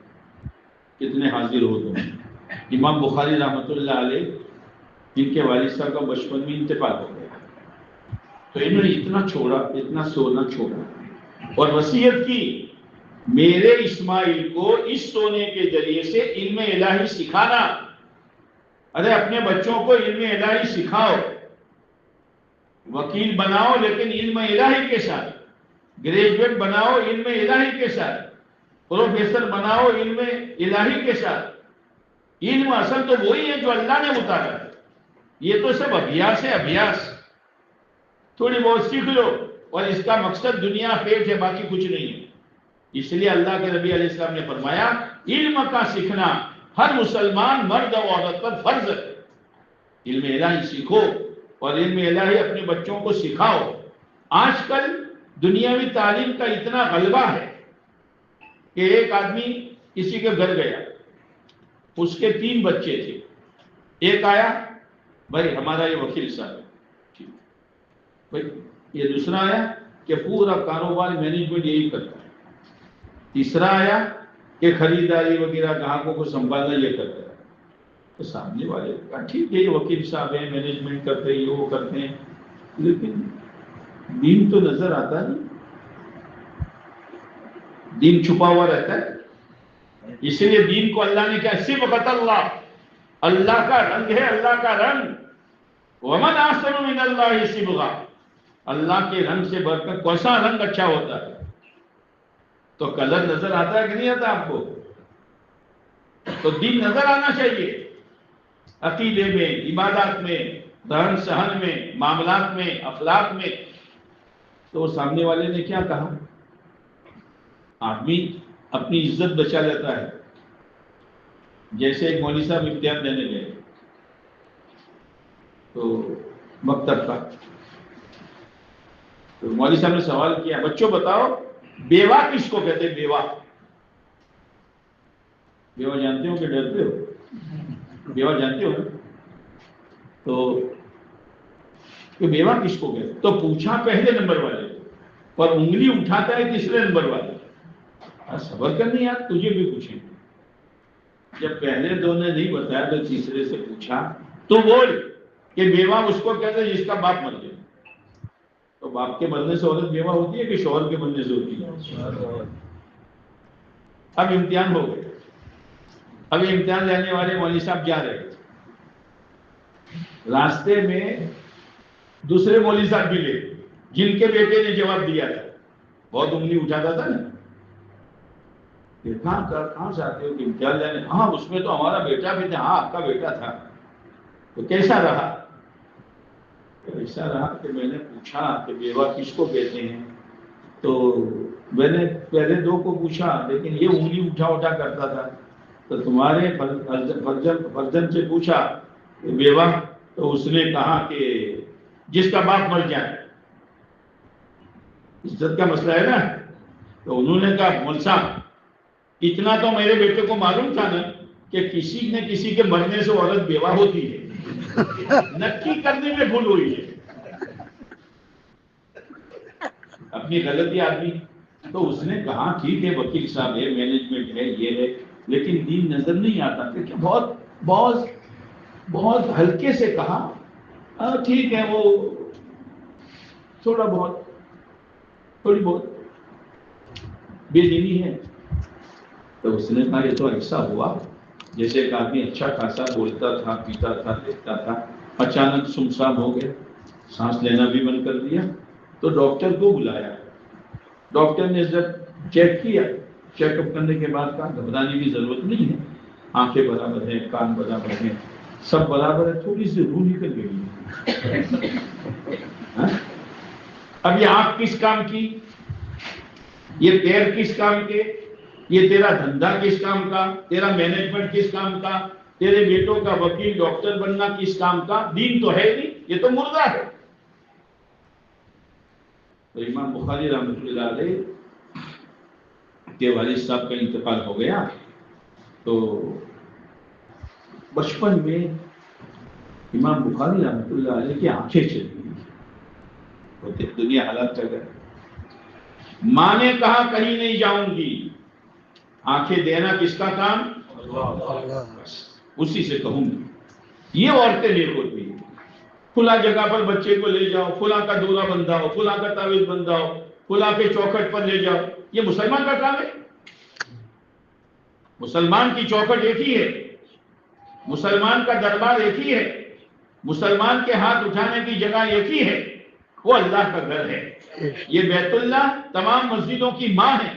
کتنے حاضر ہو تم. امام بخاری رحمۃ اللہ علیہ، جن کے والد صاحب کا بچپن میں انتقال ہو گیا، تو انہوں نے اتنا چھوڑا، اتنا سونا چھوڑا اور وصیت کی میرے اسماعیل کو اس سونے کے ذریعے سے علم الہی سکھانا. ارے اپنے بچوں کو علم الہی سکھاؤ، وکیل بناؤ لیکن علم الہی کے ساتھ، گریجویٹ بناؤ علم الہی کے ساتھ، پروفیسر بناؤ علم الہی کے ساتھ. علم اصل تو وہی ہے جو اللہ نے اتارا ہے. یہ تو سب ابھیاس ہے، ابھیاس. تھوڑی بہت سیکھ لو اور اس کا مقصد دنیا پیٹ ہے، باقی کچھ نہیں ہے. اس لیے اللہ کے نبی علیہ السلام نے فرمایا علم کا سیکھنا ہر مسلمان مرد و عورت پر فرض ہے. علم الہی سیکھو اور علم الہی اپنے بچوں کو سکھاؤ. آج کل دنیاوی تعلیم کا اتنا غلبہ ہے کہ ایک آدمی کسی کے گھر گیا، اس کے 3 بچے تھے. ایک آیا، بھائی ہمارا یہ وکیل صاحب ہے. بھائی یہ دوسرا آیا کہ پورا کاروبار مینجمنٹ یہی کرتا ہے. تیسرا آیا کہ خریداری وغیرہ گاہکوں کو سنبھالنا یہ کرتا ہے. تو سامنے والے کہا ٹھیک ہے یہ وکیل صاحب ہیں، مینجمنٹ کرتے ہیں، یہ وہ کرتے ہیں، لیکن دین تو نظر آتا نہیں، دین چھپا ہوا رہتا ہے. اس لیے دین کو اللہ نے کیا صبغۃ اللہ، اللہ کا رنگ ہے، اللہ کا رنگ. ومن احسن من اللہ صبغہ، اللہ کے رنگ سے بڑھ کر کون سا رنگ اچھا ہوتا ہے؟ تو کلر نظر آتا ہے کہ نہیں آتا آپ کو؟ تو دین نظر آنا چاہیے، عقیدے میں، عبادات میں، رہن سہن میں، معاملات میں، اخلاق میں. تو سامنے والے نے کیا کہا؟ آدمی اپنی عزت بچا لیتا ہے. جیسے ایک مولوی صاحب امتحان دینے گئے تو مکتب کا، تو مولوی صاحب نے سوال کیا بچوں بتاؤ بیوہ کس کو کہتے ہیں؟ بیوہ، بیوہ جانتے ہو کہ ڈرتے ہو؟ بیوہ جانتے ہو؟ تو بیوہ کس کو کہتے؟ تو پوچھا پہلے نمبر والے کو اور انگلی اٹھاتا ہے تیسرے نمبر والے. صبر کرنی یار، تجھے بھی پوچھیں. جب پہلے دو نے نہیں بتایا تو تیسرے سے پوچھا تو بول کہ بیوہ اس کو کہتے ہیں جس کا باپ مر گیا. تو باپ کے مرنے سے عورت بیوہ ہوتی ہے کہ شوہر کے مرنے سے ہوتی ہے؟ اب امتحان ہو گئے. اب امتحان لینے والے مولوی صاحب جا رہے تھے، راستے میں دوسرے مولوی صاحب بھی لے جن کے بیٹے نے جواب دیا تھا. بہت انگلی اٹھاتا تھا نا، کہاں سے آتے ہو کہ امتحان لینے؟ ہاں اس میں تو ہمارا بیٹا بھی تھا. ہاں آپ کا بیٹا تھا. تو کیسا رہا؟ ایسا رہا کہ میں نے پوچھا کہ بیوہ کس کو کہتے ہیں، تو میں نے پہلے دو کو پوچھا لیکن یہ انگلی اٹھا کرتا تھا. تو تمہارے فرزند سے پوچھا کہ بیوہ، تو اس نے کہا کہ جس کا باپ مر جائے. عزت کا مسئلہ ہے نا. تو انہوں نے کہا مول صاحب اتنا تو میرے بیٹے کو معلوم تھا نا کہ کسی نے کسی کے مرنے سے عورت بیوہ ہوتی ہے، نکی کرنے میں بھول ہوئی ہے. اپنی غلطی آدمی. تو اس نے کہا ٹھیک ہے وکیل صاحب ہے، مینجمنٹ ہے، یہ ہے، لیکن دین نظر نہیں آتا. کہ بہت بہت بہت ہلکے سے کہا ٹھیک ہے وہ تھوڑا بہت، تھوڑی بہت بے دینی ہے. تو اس نے کہا یہ تو ایسا ہوا جیسے ایک آدمی اچھا خاصا بولتا تھا، پیتا تھا، دیکھتا تھا، اچانک سمسام ہو گیا، سانس لینا بھی بند کر دیا. تو ڈاکٹر کو بلایا. ڈاکٹر نے جب چیک کیا، چیک اپ کرنے کے بعد کہا گھبرانے کی ضرورت نہیں ہے، آنکھیں برابر ہیں، کان برابر ہیں، سب برابر ہے، تھوڑی سی روح نکل گئی۔ ہاں؟ اب یہ آنکھ کس کام کی، یہ پیر کس کام کے، یہ تیرا دھندا کس کام کا، تیرا مینجمنٹ کس کام کا، تیرے بیٹوں کا وکیل ڈاکٹر بننا کس کام کا؟ دین تو ہے نہیں، یہ تو مردہ ہے۔ تو امام بخاری رحمۃ اللہ علیہ کے والد صاحب کا انتقال ہو گیا، تو بچپن میں امام بخاری رحمۃ اللہ علیہ کی آنکھیں چلی گئی، دنیا حالات کر گئے۔ ماں نے کہا کہیں نہیں جاؤں گی، آنکھیں دینا کس کا کام؟ بس اسی سے کہوں گی۔ یہ عورتیں نہیں ہوتی، کھلا جگہ پر بچے کو لے جاؤ، فلاں کا دورہ بندھاؤ، فلاں کا تعویذ بندھاؤ، فلاں کے چوکھٹ پر لے جاؤ، یہ مسلمان کا کام ہے؟ مسلمان کی چوکھٹ ایک ہی ہے، مسلمان کا دربار ایک ہی ہے، مسلمان کے ہاتھ اٹھانے کی جگہ ایک ہی ہے، وہ اللہ کا گھر ہے۔ یہ بیت اللہ تمام مسجدوں کی ماں ہے،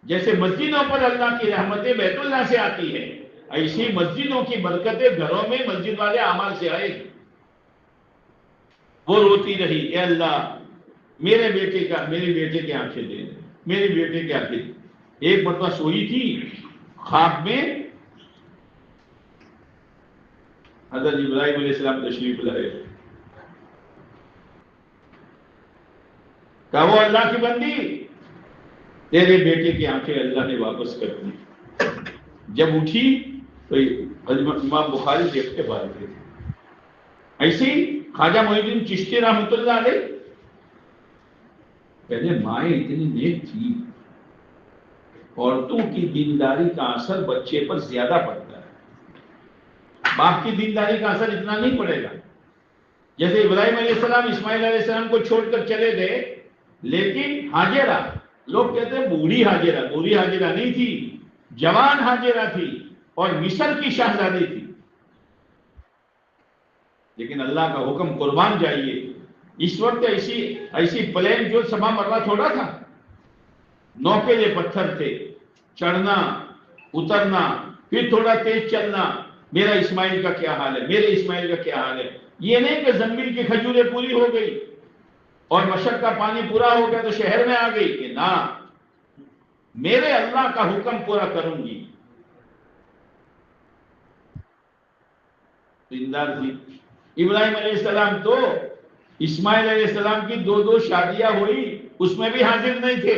جیسے مسجدوں پر اللہ کی رحمتیں بیت اللہ سے آتی ہے، ایسی مسجدوں کی برکتیں گھروں میں مسجد والے اعمال سے آئے گی۔ وہ روتی رہی، اے اللہ میرے بیٹے کی آنکھیں دے دے، میرے بیٹے کی آنکھیں دے۔ ایک مرتبہ سوئی تھی، خواب میں حضرت ابراہیم علیہ السلام تشریف لائے، کہا وہ اللہ کی بندی، تیرے بیٹے کی آنکھیں اللہ نے واپس کر دی۔ جب اٹھی تو امام بخاری دیکھتے بھاگ گئے۔ ایسے ہی خواجہ معین الدین چشتی رحمۃ اللہ علیہ، پہلے مائیں اتنی نیک تھی، عورتوں کی دینداری کا اثر بچے پر زیادہ پڑتا ہے، باپ کی دینداری کا اثر اتنا نہیں پڑے گا۔ جیسے ابراہیم علیہ السلام اسماعیل علیہ السلام کو چھوڑ کر چلے گئے، لیکن ہاجرہ، لوگ کہتے ہیں بوڑھی ہاجرہ نہیں تھی، جوان ہاجرہ تھی اور مصر کی شہزادی تھی، لیکن اللہ کا حکم قربان جائیے۔ اس وقت ایسی پلین جو سبا مرہ تھوڑا تھا، نوکیلے پتھر تھے، چڑھنا اترنا، پھر تھوڑا تیز چلنا، میرا اسماعیل کا کیا حال ہے، میرے اسماعیل کا کیا حال ہے۔ یہ نہیں کہ زنبیل کی کھجوریں پوری ہو گئی اور مشق کا پانی پورا ہو گیا تو شہر میں آ گئی، کہ نہ، میرے اللہ کا حکم پورا کروں گی۔ دیندار تھی۔ ابراہیم علیہ السلام تو اسماعیل علیہ السلام کی دو شادیاں ہوئی، اس میں بھی حاضر نہیں تھے،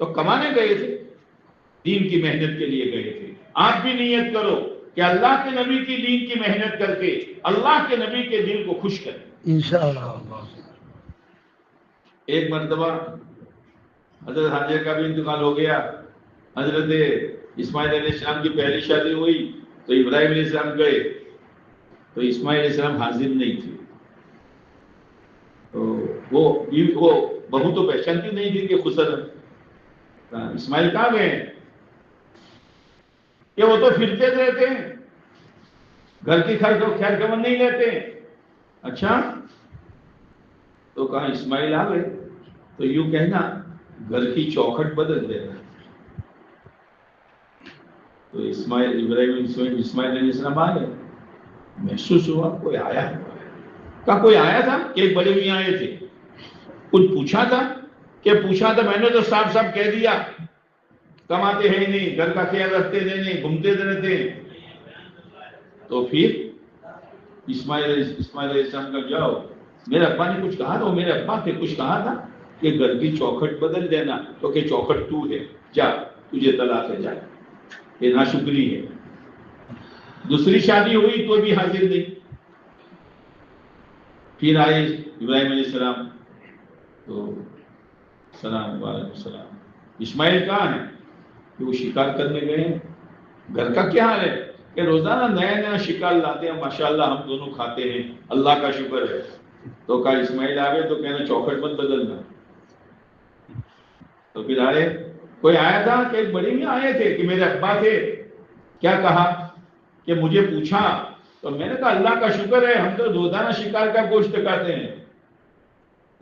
تو کمانے گئے تھے، دین کی محنت کے لیے گئے تھے۔ آپ بھی نیت کرو کہ اللہ کے نبی کی دین کی محنت کر کے اللہ کے نبی کے دل کو خوش کریں انشاءاللہ۔ ایک مرتبہ حضرت حاجر کا بھی انتقال ہو گیا، حضرت اسماعیل علیہ السلام کی پہلی شادی ہوئی تو ابراہیم علیہ السلام گئے، تو اسماعیل علیہ السلام حاضر نہیں تھے، تو وہ بہو تو پہچانتی نہیں تھی کہ خسر ہے، اسماعیل کہاں گئے ہیں؟ کہ وہ تو پھرتے رہتے ہیں، گھر کی خیر خبر نہیں لیتے۔ اچھا، تو کہا اسماعیل آ گئے، تو یوں کہنا گھر کی چوکھٹ بدل دینا۔ تو اسماعیل علیہ السلام آ گئے، محسوس ہوا کوئی آیا ہے، کہا کوئی آیا تھا کہ ایک بڑے میاں آئے تھے، کچھ پوچھا تھا کہ پوچھا تھا، میں نے تو صاف صاف کہہ دیا کماتے ہیں نہیں، گھر کا خیال رکھتے نہیں، گھومتے رہتے ہیں۔ تو پھر اسماعیل علیہ السلام کا جاؤ، میرے ابا نے کچھ کہا تھا، میرے ابا نے کچھ کہا تھا کہ گھر کی چوکھٹ بدل دینا، کیونکہ چوکھٹ تو ہے، جا تجھے طلاق ہے، جا، یہ ناشکری ہے۔ دوسری شادی ہوئی تو بھی حاضر نہیں۔ پھر آئے ابراہیم علیہ السلام، تو سلام وعلیکم السلام، اسماعیل کہاں ہے؟ کہ وہ شکار کرنے گئے ہیں۔ گھر کا کیا حال ہے؟ کہ روزانہ نیا نیا شکار لاتے ہیں، ماشاءاللہ ہم دونوں کھاتے ہیں، اللہ کا شکر ہے۔ تو کہا اسماعیل آ گئے تو کہنا چوکھٹ مت بدلنا۔ تو پھر آئے، کوئی آیا تھا کہ ایک بڑے میں آئے تھے کہ میرے ابا تھے، کیا کہا کہ مجھے پوچھا، تو میں نے کہا اللہ کا شکر ہے ہم تو روزانہ شکار کا گوشت کھاتے ہیں۔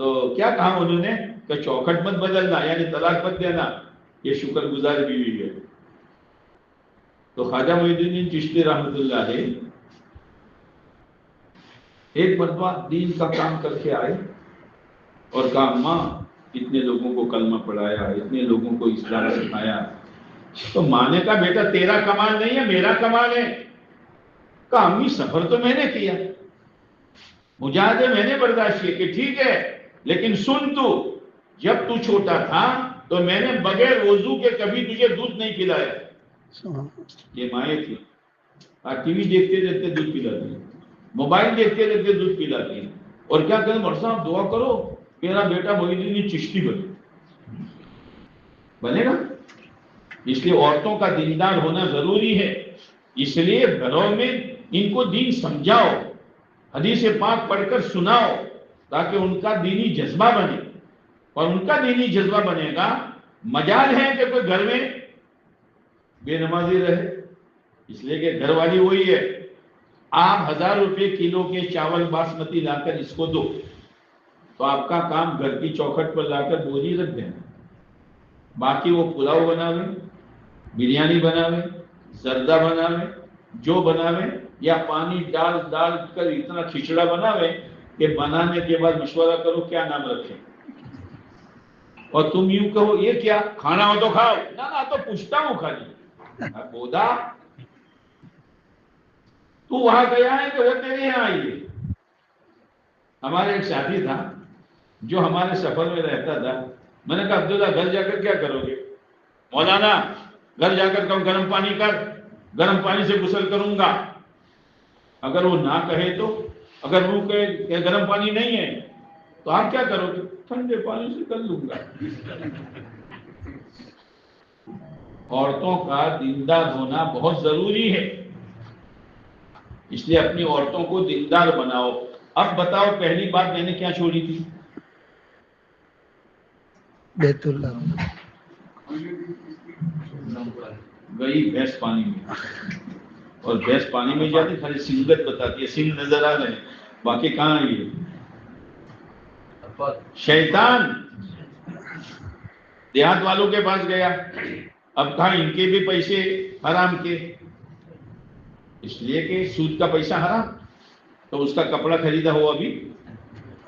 تو کیا کہا انہوں نے کہ چوکھٹ مت بدلنا، یعنی طلاق مت دینا، یہ شکر گزار بیوی ہے۔ تو خواجہ معین الدین چشتی رحمۃ اللہ علیہ ایک مرتبہ دین کا کام کر کے آئے اور کہا ماں اتنے لوگوں کو کلمہ پڑھایا، اتنے لوگوں کو اسلام سکھایا، تو ماں نے کہا بیٹا تیرا کمال نہیں ہے، میرا کمال ہے۔ کہا امی سفر تو میں نے کیا، مجاہدے میں نے برداشت کیے کہ ٹھیک ہے، لیکن سن تو جب تو چھوٹا تھا تو میں نے بغیر وضو کے کبھی تجھے دودھ نہیں پلایا۔ یہ مائیں تھی، ٹی وی دیکھتے دیکھتے دودھ پلاتی، موبائل دیکھتے دیکھتے دودھ پلاتی، اور کیا کہتے مر صاحب دعا کرو میرا بیٹا معین الدین چشتی بنے گا۔ اس لیے عورتوں کا دیندار ہونا ضروری ہے، اس لیے گھروں میں ان کو دین سمجھاؤ، حدیث پاک پڑھ کر سناؤ، تاکہ ان کا دینی جذبہ بنے، اور ان کا دینی جذبہ بنے گا۔ مجال ہے کہ کوئی گھر میں بے نمازی رہے، اس لیے کہ گھر والی وہی ہے، آپ 1000 روپے کلو کے چاول باسمتی لا کر اس کو دو، تو آپ کا کام گھر کی چوکھٹ پر لا کر بوجھی رکھ دیں، باقی وہ پلاؤ بناوے، بریانی بناوے، زردہ بناوے، جو بناوے، یا پانی ڈال ڈال کر اتنا کھچڑا بناوے کہ بنانے کے بعد مشورہ کرو کیا نام رکھیں، اور تم یوں کہو یہ کیا کھانا ہو تو کھاؤ، نہ تو پوچھتا ہوں خالی بودا تو وہاں گیا ہے کہ وہ تیرے یہاں آئی ہے۔ ہمارے ایک ساتھی تھا جو ہمارے سفر میں رہتا تھا، میں نے کہا عبداللہ گھر جا کر کیا کرو گے؟ مولانا گھر جا کر کہوں گرم پانی کر، گرم پانی سے غسل کروں گا۔ اگر وہ نہ کہے تو، اگر وہ کہے کہ گرم پانی نہیں ہے تو آپ کیا کرو گے؟ ٹھنڈے پانی سے کر لوں گا۔ عورتوں کا دیندار ہونا بہت ضروری ہے، اس لیے اپنی عورتوں کو دیندار بناؤ۔ اب بتاؤ پہلی بات میں نے کیا چھوڑی تھی؟ بیت اللہ گئی بھینس پانی میں، اور بھینس پانی میں جاتی خالی سنگت بتاتی ہے، سنگ نظر آ رہے ہیں، باقی کہاں آئی ہے؟ شیطان دیہات والوں کے پاس گیا، اب کہا ان کے بھی پیسے حرام کے، اس لیے کہ سود کا پیسہ حرام، تو اس کا کپڑا خریدا ہوا بھی۔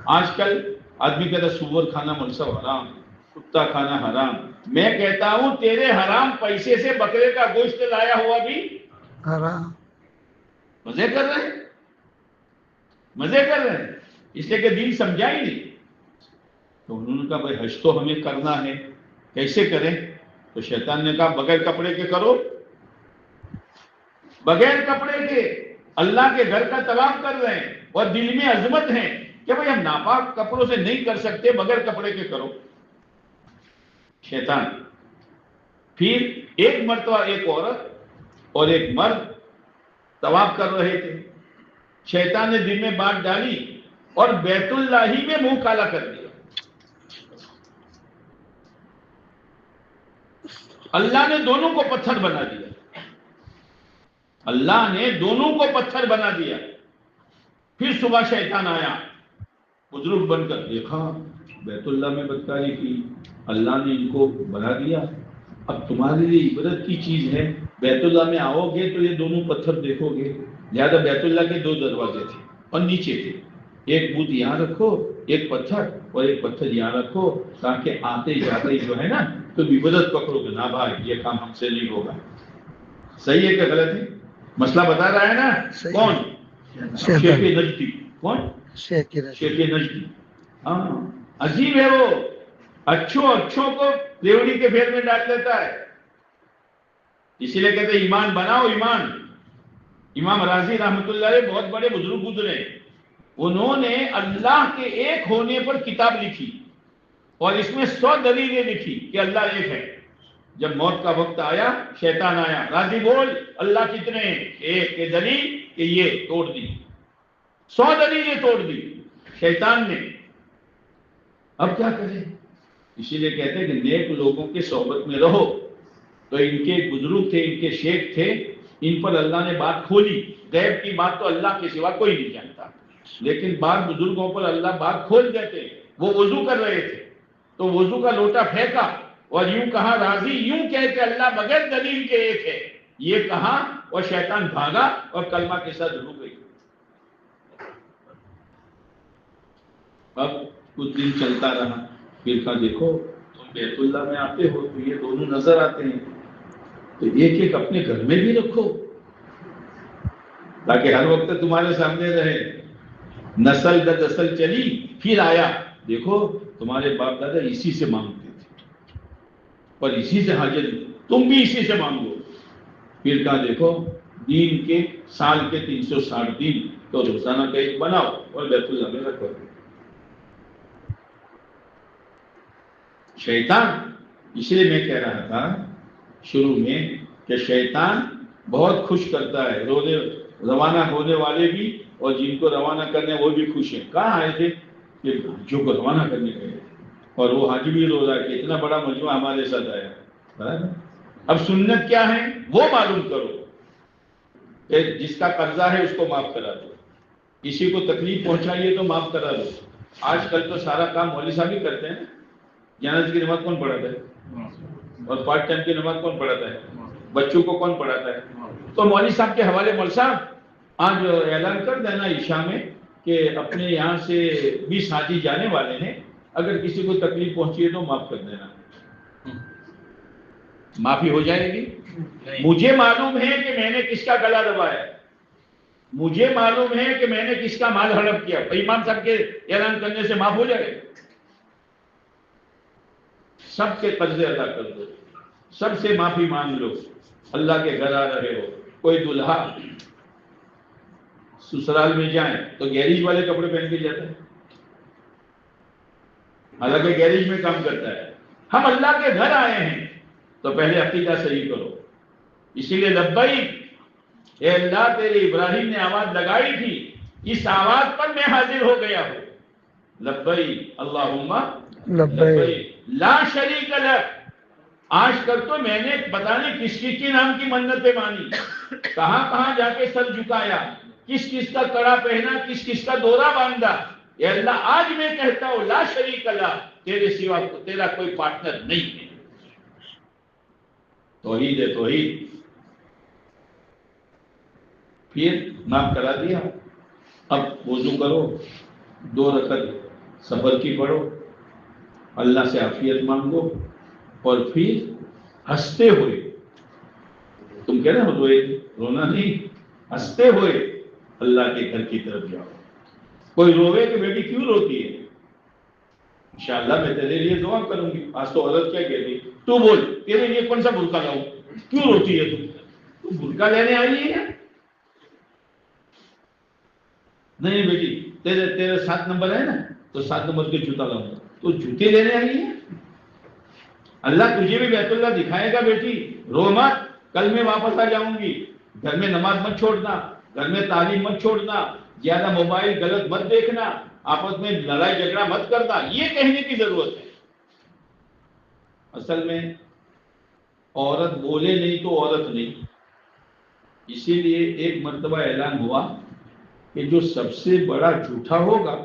آج کل آدمی کہتا سور کھانا منصب حرام، کتا کھانا حرام، میں کہتا ہوں تیرے حرام پیسے سے بکرے کا گوشت لایا ہوا بھی حرام۔ مزے کر رہے ہیں، مزے کر رہے ہیں، اس لیے کہ دین سمجھا ہی نہیں۔ تو انہوں نے کہا بھائی حج تو ہمیں کرنا ہے، کیسے کریں؟ تو شیطان نے کہا بغیر کپڑے کے کرو، بغیر کپڑے کے اللہ کے گھر کا طواف کر رہے ہیں، اور دل میں عظمت ہے کہ بھائی ہم ناپاک کپڑوں سے نہیں کر سکتے، بغیر کپڑے کے کرو۔ شیطان پھر ایک مرتبہ ایک عورت اور ایک مرد طواف کر رہے تھے، شیطان نے دل میں بات ڈالی اور بیت اللہ ہی میں منہ کالا کر دیا۔ اللہ نے دونوں کو پتھر بنا دیا، اللہ نے دونوں کو پتھر بنا دیا۔ پھر صبح شیطان آیا بزرگ بن کر، دیکھا بیت اللہ میں بدکاری کی، اللہ نے ان کو بنا دیا، اب تمہارے لیے عبرت کی چیز ہے، بیت اللہ میں آؤ گے تو یہ دونوں پتھر دیکھو گے۔ لہٰذا بیت اللہ کے 2 دروازے تھے اور نیچے تھے، ایک بت یہاں رکھو، ایک پتھر، اور ایک پتھر یہاں رکھو، تاکہ آتے جاتے جو ہے نا تو عبرت پکڑو کہ نہ بھائی یہ کام ہم سے نہیں ہوگا۔ صحیح ہے کہ غلط ہے؟ مسئلہ بتا رہا ہے نا کون؟ شیخ نجدی۔ کون؟ شیخ نجدی۔ ہاں عجیب ہے، وہ اچھوں کو ریوڑی کے پھیر میں ڈال دیتا ہے، اسی لیے کہتے ہیں ایمان بناؤ ایمان۔ امام راضی رحمت اللہ علیہ بہت بڑے بزرگ گزرے، انہوں نے اللہ کے ایک ہونے پر کتاب لکھی، اور اس میں 100 دلیلیں لکھی کہ اللہ ایک ہے۔ جب موت کا وقت آیا شیطان آیا، راضی بول اللہ کتنے ہیں؟ ایک، کہ دلیل کہ یہ توڑ دی، 100 دلیلیں توڑ دی شیطان نے۔ اب کیا کریں؟ اسی لیے کہتے ہیں کہ نیک لوگوں کے صحبت میں رہو۔ تو ان کے بزرگ تھے، ان کے شیخ تھے، ان پر اللہ نے بات کھولی، غیب کی بات تو اللہ کے سوا کوئی نہیں جانتا، لیکن بعض بزرگوں پر اللہ بات کھول دیتے، وہ وضو کر رہے تھے تو وضو کا لوٹا پھینکا اور یوں کہا راضی یوں کہہ کہ اللہ بغیر دلیل کے ایک ہے، یہ کہا اور شیطان بھاگا اور کلمہ کے ساتھ رک گئی۔ اب کچھ دن چلتا رہا، پھر کہا دیکھو تم بیت اللہ میں آتے ہو تو یہ دونوں نظر آتے ہیں، تو ایک ایک اپنے گھر میں بھی رکھو تاکہ ہر وقت تمہارے سامنے رہے۔ نسل در نسل چلی، پھر آیا دیکھو تمہارے باپ دادا اسی سے مانگتے تھے اور اسی سے حاجت، تم بھی اسی سے مانگو۔ پھر کہا دیکھو دین کے سال کے 360 دن تو روزانہ کا ایک بناؤ اور بیت اللہ میں رکھو۔ شیطان، اس لیے میں کہہ رہا تھا شروع میں کہ شیطان بہت خوش کرتا ہے، روانہ ہونے والے بھی اور جن کو روانہ کرنے وہ بھی خوش ہیں۔ کہاں آئے تھے؟ کہ حاجیوں کو روانہ کرنے گئے اور وہ حاجی بھی رو رہا ہے کہ اتنا بڑا مجموعہ ہمارے ساتھ آیا۔ اب سنت کیا ہے وہ معلوم کرو کہ جس کا قرضہ ہے اس کو معاف کرا دو، کسی کو تکلیف پہنچائیے تو معاف کرا دو۔ آج کل تو سارا کام مولوی صاحب ہی کرتے ہیں۔ جنازے کی نماز کون پڑھاتا ہے اور پارٹ ٹائم کی نماز کون پڑھاتا ہے؟ بچوں کو کون پڑھاتا ہے؟ تو مولوی صاحب کے حوالے مول صاحب آج اعلان کر دینا عشاء میں کہ اپنے یہاں سے 20 حاجی جانے والے ہیں، اگر کسی کو تکلیف پہنچی ہے تو معاف کر دینا، معافی ہو جائے گی۔ مجھے معلوم ہے کہ میں نے کس کا گلا دبایا، مجھے معلوم ہے کہ میں نے کس کا مال ہڑپ کیا، امام صاحب کے اعلان کرنے سے معاف ہو جائے گا؟ سب کے قرضے ادا کر دو، سب سے معافی مانگ لو۔ اللہ کے گھر آ رہے ہو، کوئی دلہا سسرال میں جائیں تو گیریج والے کپڑے پہن کے جاتا ہے، حالانکہ گیریج میں کام کرتا ہے۔ ہم اللہ کے گھر آئے ہیں تو پہلے عقیدہ صحیح کرو۔ اسی لیے لبیک، اے اللہ تیرے ابراہیم نے آواز لگائی تھی، اس آواز پر میں حاضر ہو گیا ہوں۔ لبیک اللہم لبیک لا شریک لک۔ آج تک تو میں نے پتہ نہیں کس کس کے نام کی منتیں مانی، کہاں کہاں جا کے سر جھکایا، کس کس کا کڑا پہنا، کس کس کا دورہ باندھا۔ اے اللہ آج میں کہتا ہوں لا شریک لک، تیرے سوا تیرا کوئی پارٹنر نہیں ہے۔ توحید ہے توحید۔ پھر معاف کرا دیا، اب وضو کرو، 2 رکعت صبر کی پڑھو، اللہ سے عافیت مانگو اور پھر ہنستے ہوئے، تم کہہ رہے ہو رونا نہیں، ہنستے ہوئے اللہ کے گھر کی طرف جاؤ۔ کوئی روے کہ بیٹی کیوں روتی ہے؟ انشاءاللہ میں تیرے لیے دعا کروں گی۔ آج تو عورت کیا کہتی، تو بول تیرے لیے کون سا برقع لاؤں، کیوں روتی ہے تو برقع لینے آئی ہے؟ نہیں بیٹی تیرے 7 نمبر ہے نا تو 7 نمبر کے جوتا لاؤں گا، تو جوتے لینے آئی ہے؟ اللہ تجھے بھی بیت اللہ دکھائے گا بیٹی، رو مت، کل میں واپس آ جاؤں گی، گھر میں نماز مت چھوڑنا، گھر میں تعلیم مت چھوڑنا، زیادہ موبائل غلط مت دیکھنا، آپس میں لڑائی جھگڑا مت کرنا، یہ کہنے کی ضرورت ہے۔ اصل میں عورت بولے نہیں تو عورت نہیں، اسی لیے ایک مرتبہ اعلان ہوا کہ جو سب سے بڑا جھوٹا ہوگا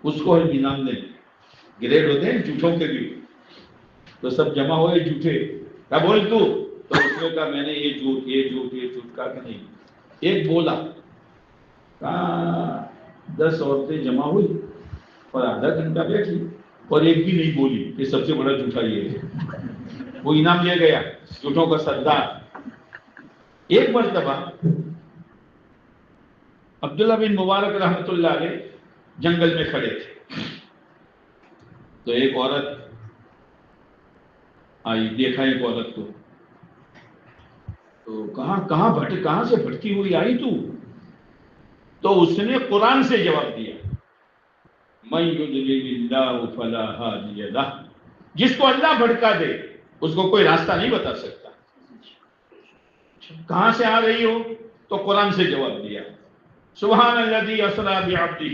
اس کو ہم انعام دیں۔ گریڈ ہوتے ہیں جھوٹوں کے بھی، تو سب جمع ہوئے جھوٹے، کیا بول تو اس نے کہا میں نے یہ جھوٹ یہ جھوٹ یہ جھوٹ، کہا کہ نہیں، ایک بولا، کہا 10 عورتیں جمع ہوئی اور آدھا گھنٹہ بیٹھی اور ایک بھی نہیں بولی کہ سب سے بڑا جھوٹا یہ ہے، وہ انعام لے گیا جھوٹوں کا سردار۔ ایک مرتبہ عبداللہ بن مبارک رحمۃ اللہ علیہ جنگل میں کھڑے تھے، تو ایک عورت آئی، دیکھا ایک عورت کو، تو کہاں سے بھٹکی ہوئی آئی تو اس نے قرآن سے جواب دیا، من یضلل اللہ فلا ہادی لہ، جس کو اللہ بھٹکا دے اس کو کوئی راستہ نہیں بتا سکتا۔ کہاں سے آ رہی ہو تو قرآن سے جواب دیا، سبحان الذی اسری بعبدہ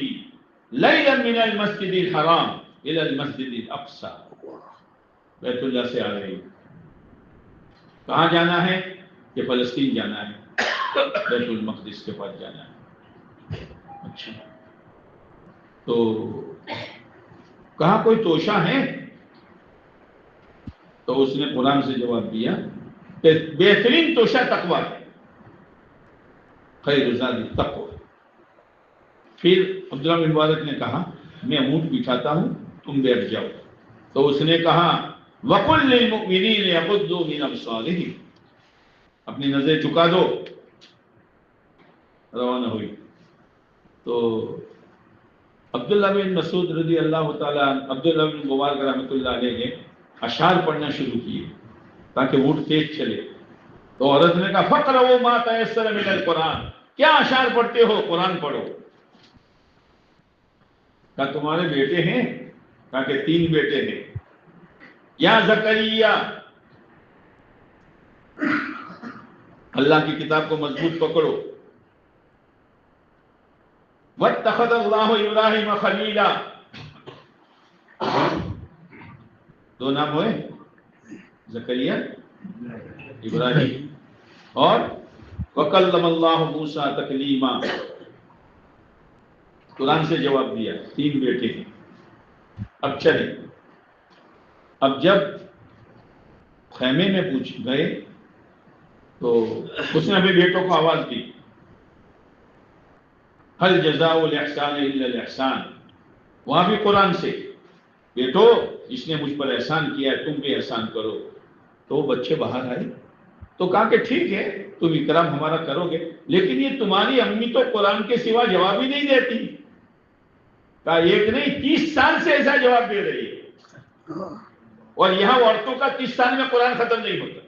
لیلا من المسجد الحرام الی المسجد الاقصی، بیت اللہ سے آ رہی ہو، کہاں جانا ہے کہ فلسطین جانا ہے، بیت المقدس کے پاس جانا ہے۔ اچھا، تو کہا کوئی توشہ ہے؟ تو اس نے قرآن سے جواب دیا کہ بہترین توشہ تقویٰ ہے، خیر الزاد التقویٰ۔ پھر عبداللہ بن مبارک نے کہا میں اونٹ بٹھاتا ہوں، تم بیٹھ جاؤ۔ تو اس نے کہا وَقُلْ لِلْمُؤْمِنِينَ يَغُضُّوا مِنْ أَبْصَارِهِمْ، اپنی نظریں چکا دو۔ روانہ ہوئی تو عبداللہ بن مسعود رضی اللہ تعالیٰ عبداللہ بن مبارک رحمۃ اللہ علیہ نے اشعار پڑھنا شروع کیے تاکہ اونٹ تیز چلے۔ تو عورت نے کہا فَقْرَؤُوا مَا تَيَسَّرَ مِنَ الْقُرْآنِ، کیا اشعار پڑھتے ہو؟ قرآن پڑھو۔ کہا تمہارے بیٹے ہیں؟ کہا کہ 3 بیٹے ہیں۔ یا زکریا، اللہ کی کتاب کو مضبوط پکڑو۔ وَاتَّخَذَ اللَّهُ إِبْرَاهِيمَ خَلِيلًا، 2 نام ہوئے، زکریا ابراہیم، اور وَكَلَّمَ اللَّهُ مُوسَىٰ تَكْلِيمًا، قرآن سے جواب دیا 3 بیٹے ہیں۔ اب چلیں، اب جب خیمے میں پوچھ گئے تو اس نے اپنے بیٹوں کو آواز دی هل جزاء الاحسان الا الاحسان، وہاں بھی قرآن سے بیٹو اس نے مجھ پر احسان کیا ہے تم بھی احسان کرو۔ تو وہ بچے باہر آئے تو کہا کہ ٹھیک ہے تم اکرام ہمارا کرو گے، لیکن یہ تمہاری امی تو قرآن کے سوا جواب ہی نہیں دیتی۔ کہا ایک نہیں 30 سال سے ایسا جواب دے رہی ہے، اور یہاں عورتوں کا 30 سال میں قرآن ختم نہیں ہوتا،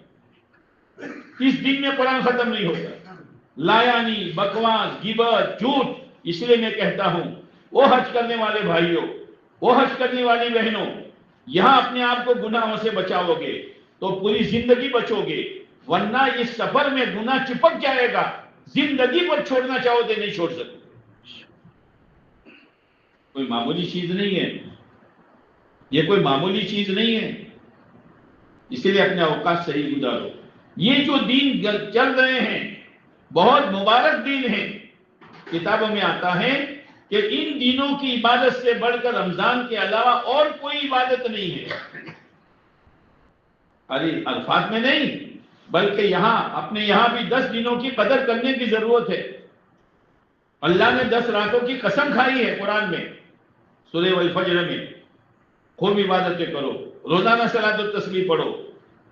30 دن میں قرآن ختم نہیں ہوتا۔ لایانی، بکواس، غیبت، جھوٹ۔ اس لیے میں کہتا ہوں وہ حج کرنے والے بھائیوں، وہ حج کرنے والی بہنوں، یہاں اپنے آپ کو گناہوں سے بچاؤ گے تو پوری زندگی بچو گے، ورنہ اس سفر میں گناہ چپک جائے گا، زندگی پر چھوڑنا چاہو تو نہیں چھوڑ سکتے۔ کوئی معمولی چیز نہیں ہے، یہ کوئی معمولی چیز نہیں ہے، اسی لیے اپنے اوقات صحیح گزارو۔ یہ جو دین چل رہے ہیں بہت مبارک دین ہے، کتابوں میں آتا ہے کہ ان دینوں کی عبادت سے بڑھ کر رمضان کے علاوہ اور کوئی عبادت نہیں ہے۔ ارے الفاظ میں نہیں بلکہ یہاں اپنے یہاں بھی 10 دنوں کی قدر کرنے کی ضرورت ہے۔ اللہ نے 10 راتوں کی قسم کھائی ہے قرآن میں، سورہ والفجر میں۔ خوب عبادتیں کرو، روزانہ صلاۃ التسبیح پڑھو،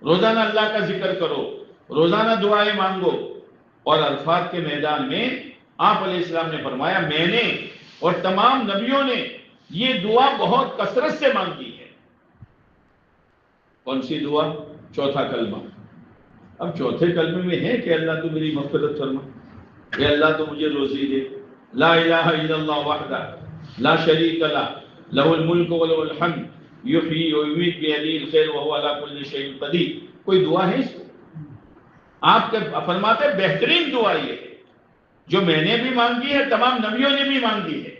روزانہ اللہ کا ذکر کرو، روزانہ دعائیں مانگو۔ اور عرفات کے میدان میں آپ علیہ السلام نے فرمایا میں نے اور تمام نبیوں نے یہ دعا بہت کثرت سے مانگی ہے۔ کون سی دعا؟ چوتھا کلمہ۔ اب چوتھے کلمے میں ہے کہ اللہ تو میری مغفرت فرما، اے اللہ تو مجھے روزی دے، لا الہ الا اللہ وحدہ لا شریک لہ لہ الملک ولہ الحمد یحیی ویمیت بیدہ الخیر وہو علی کل شیء قدیر۔ کوئی دعا ہے اس کو؟ آپ کے فرماتے بہترین دعا یہ ہے جو میں نے بھی مانگی ہے، تمام نبیوں نے بھی مانگی ہے،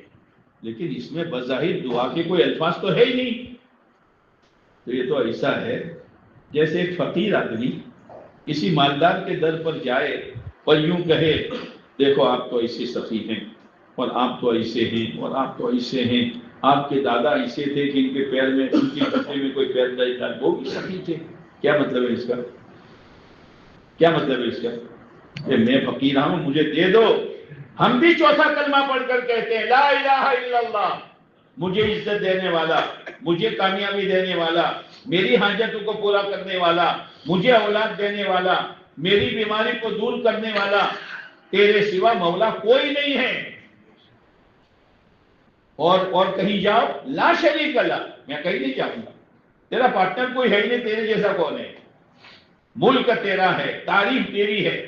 لیکن اس میں بظاہر دعا کے کوئی الفاظ تو ہے ہی نہیں۔ تو یہ تو ایسا ہے جیسے ایک فقیر آدمی کسی مالدار کے در پر جائے اور یوں کہے دیکھو آپ تو ایسے سخی ہیں، اور آپ تو ایسے ہیں، اور آپ تو ایسے ہیں، آپ کے دادا ایسے تھے کہ ان کے پیر میں ان کی کپڑے میں کوئی پیر نہیں تھا، وہ بھی سخی تھے۔ کیا مطلب ہے اس کا؟ کیا مطلب ہے اس کا؟ کہ میں فقیر ہوں مجھے دے دو۔ ہم بھی چوتھا کلمہ پڑھ کر کہتے ہیں لا الہ الا اللہ، مجھے عزت دینے والا، مجھے کامیابی دینے والا، میری حاجتوں کو پورا کرنے والا، مجھے اولاد دینے والا، میری بیماری کو دور کرنے والا، تیرے سوا مولا کوئی نہیں ہے۔ اور کہیں جاؤ لا شریک لہ، میں کہیں نہیں جاؤں گا، تیرا پارٹنر کوئی ہے ہی نہیں، تیرے جیسا کون ہے؟ ملک تیرا ہے، تعریف تیری ہے،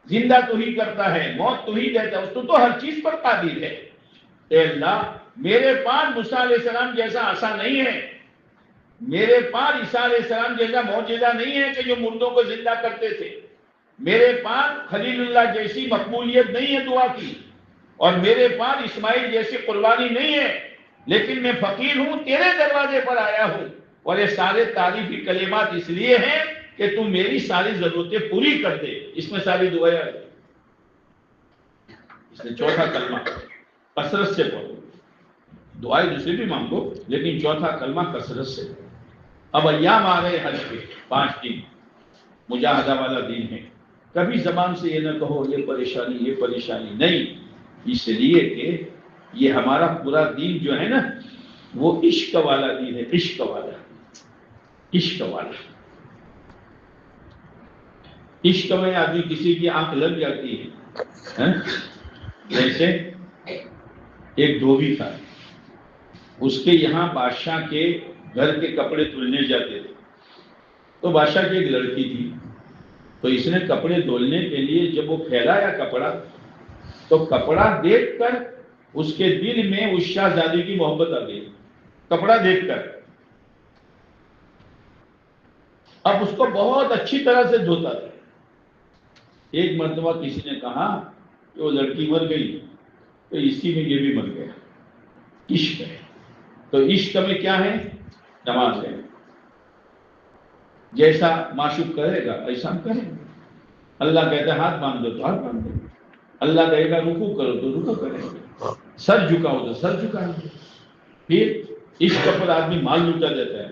زندہ تو ہی کرتا ہے، موت تو ہی دیتا ہے، تو ہر چیز پر قادر ہے۔ اے اللہ میرے پاس موسیٰ علیہ السلام جیسا عصا نہیں ہے، میرے پاس عیسیٰ علیہ السلام جیسا معجزہ نہیں ہے کہ جو مردوں کو زندہ کرتے تھے، میرے پاس خلیل اللہ جیسی مقبولیت نہیں ہے دعا کی، اور میرے پاس اسماعیل جیسی قربانی نہیں ہے، لیکن میں فقیر ہوں، تیرے دروازے پر آیا ہوں، اور یہ سارے تعریفی کلمات اس لیے ہیں کہ تم میری ساری ضرورتیں پوری کر دے۔ اس میں ساری دعائیں آئی، اس نے چوتھا کلمہ کثرت سے پڑھو۔ دعائیں دوسری بھی مانگو، لیکن چوتھا کلمہ کثرت سے۔ اب ایام آ رہے حج کے 5 دن، مجاہدہ والا دن ہے، کبھی زبان سے یہ نہ کہو یہ پریشانی نہیں، اس لیے کہ یہ ہمارا پورا دین جو ہے نا وہ عشق والا دین ہے، عشق والا، عشق والا۔ عشق میں آدمی کسی کی آنکھ لگ جاتی ہے، جیسے ایک دھوبی تھا، اس کے یہاں بادشاہ کے گھر کے کپڑے دھلنے جاتے تھے، تو بادشاہ کی ایک لڑکی تھی، تو اس نے کپڑے دھولنے کے لیے جب وہ پھیلایا کپڑا، تو کپڑا دیکھ کر اس کے دل میں اس شہزادی کی محبت آ گئی، کپڑا دیکھ کر۔ اب اس کو بہت اچھی طرح سے دھوتا تھا۔ ایک مرتبہ کسی نے کہا کہ وہ لڑکی مر گئی تو اسی میں یہ بھی مر گیا، عشق ہے۔ تو عشق میں کیا ہے؟ نماز ہے، جیسا معشوق کرے گا ایسا ہم کریں گے۔ اللہ کہتا ہے ہاتھ باندھ دو تو ہاتھ باندھ دو، اللہ کہے گا رکوع کرو تو رکوع کریں گے، سر جھکاؤ تو سر جھکائیں گے۔ پھر عشق پر آدمی مال لوٹا دیتا ہے،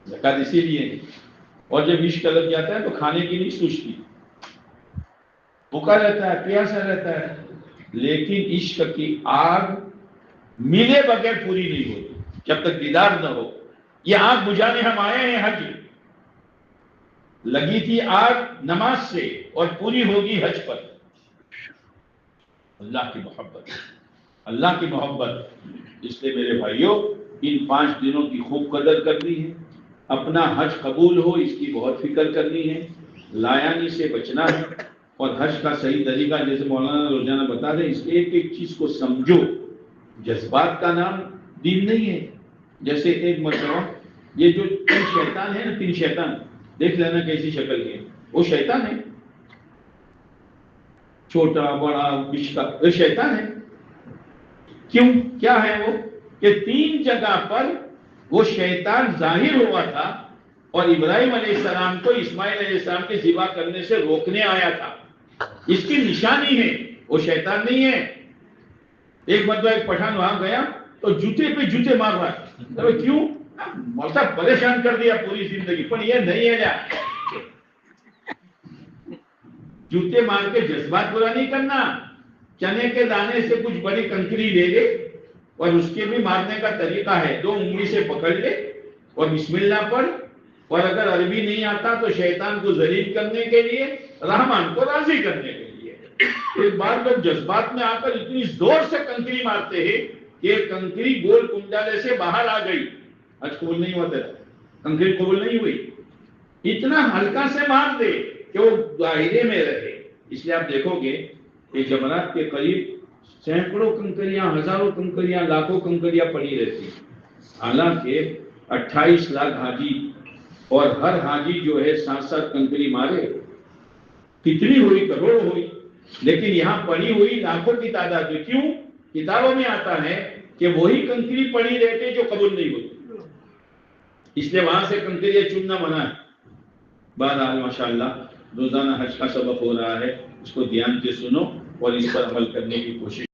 زکات اسی لیے ہے۔ اور جب عشق لگ جاتا ہے تو کھانے کی نہیں سوچتی، بھوکا رہتا ہے، پیاسا رہتا ہے، لیکن عشق کی آگ ملے بغیر پوری نہیں ہوتی جب تک دیدار نہ ہو۔ یہ آگ بجھانے ہم آئے ہیں حج، لگی تھی آگ نماز سے اور پوری ہوگی حج پر۔ اللہ کی محبت، اللہ کی محبت، اس لیے میرے بھائیوں ان 5 دنوں کی خوب قدر کرنی ہے، اپنا حج قبول ہو اس کی بہت فکر کرنی ہے، لایانی سے بچنا ہے، اور حج کا صحیح طریقہ جیسے مولانا روزانہ بتا دیں، اس ایک ایک چیز کو سمجھو۔ جذبات کا نام دین نہیں ہے۔ جیسے ایک مرتبہ یہ جو 3 شیطان ہے نا، 3 شیطان دیکھ لینا کیسی شکل کے، وہ شیطان ہے، چھوٹا بڑا بچکا، وہ شیطان ہے۔ کیوں؟ کیا ہے وہ؟ کہ 3 جگہ پر وہ شیطان ظاہر ہوا تھا اور ابراہیم علیہ السلام کو اسماعیل علیہ السلام کے ذبح کرنے سے روکنے آیا تھا۔ اس کی نشانی ہے، وہ شیطان نہیں ہے۔ ایک مرتبہ ایک پٹھان وہاں گیا تو جوتے پہ جوتے مار رہا ہے، کیوں؟ مولا پریشان کر دیا پوری زندگی، پر یہ نہیں ہے جا جوتے مار کے جذبات پورا نہیں کرنا۔ چنے کے دانے سے کچھ بڑی کنکری لے لے اور اس کے بھی مارنے کا طریقہ ہے، 2 انگلی سے پکڑ لے اور بسم اللہ پڑھ، اور اگر عربی نہیں آتا تو شیطان کو ذلیل کرنے کے لیے، رحمان کو راضی کرنے کے لیے ایک بار لوگ جذبات میں آ کر اتنی زور سے کنکری مارتے ہیں کہ کنکری گول کنڈالے سے باہر آ گئی، حج قبول نہیں ہوتا، کنکری قبول نہیں ہوئی۔ اتنا ہلکا سے مار دے کہ وہ دائرے میں رہے۔ اس لیے آپ دیکھو گے کہ جمرات کے قریب سینکڑوں کنکریاں، ہزاروں کنکریاں، لاکھوں کنکریاں پڑی رہتی، حالانکہ 28 لاکھ حاجی اور ہر حاجی جو ہے 7 کنکری مارے، کتنی ہوئی؟ کروڑوں ہوئی، لیکن یہاں پڑی ہوئی لاکھوں کی تعداد میں۔ کیوں؟ کتابوں میں آتا ہے کہ وہی کنکری پڑی رہتے جو قبول نہیں ہوتی، اس لیے وہاں سے کنکریاں چننا منع ہے۔ بہرحال ماشاءاللہ روزانہ حج کا سبق ہو رہا ہے، اس کو دھیان سے سنو اور اس پر عمل کرنے کی کوشش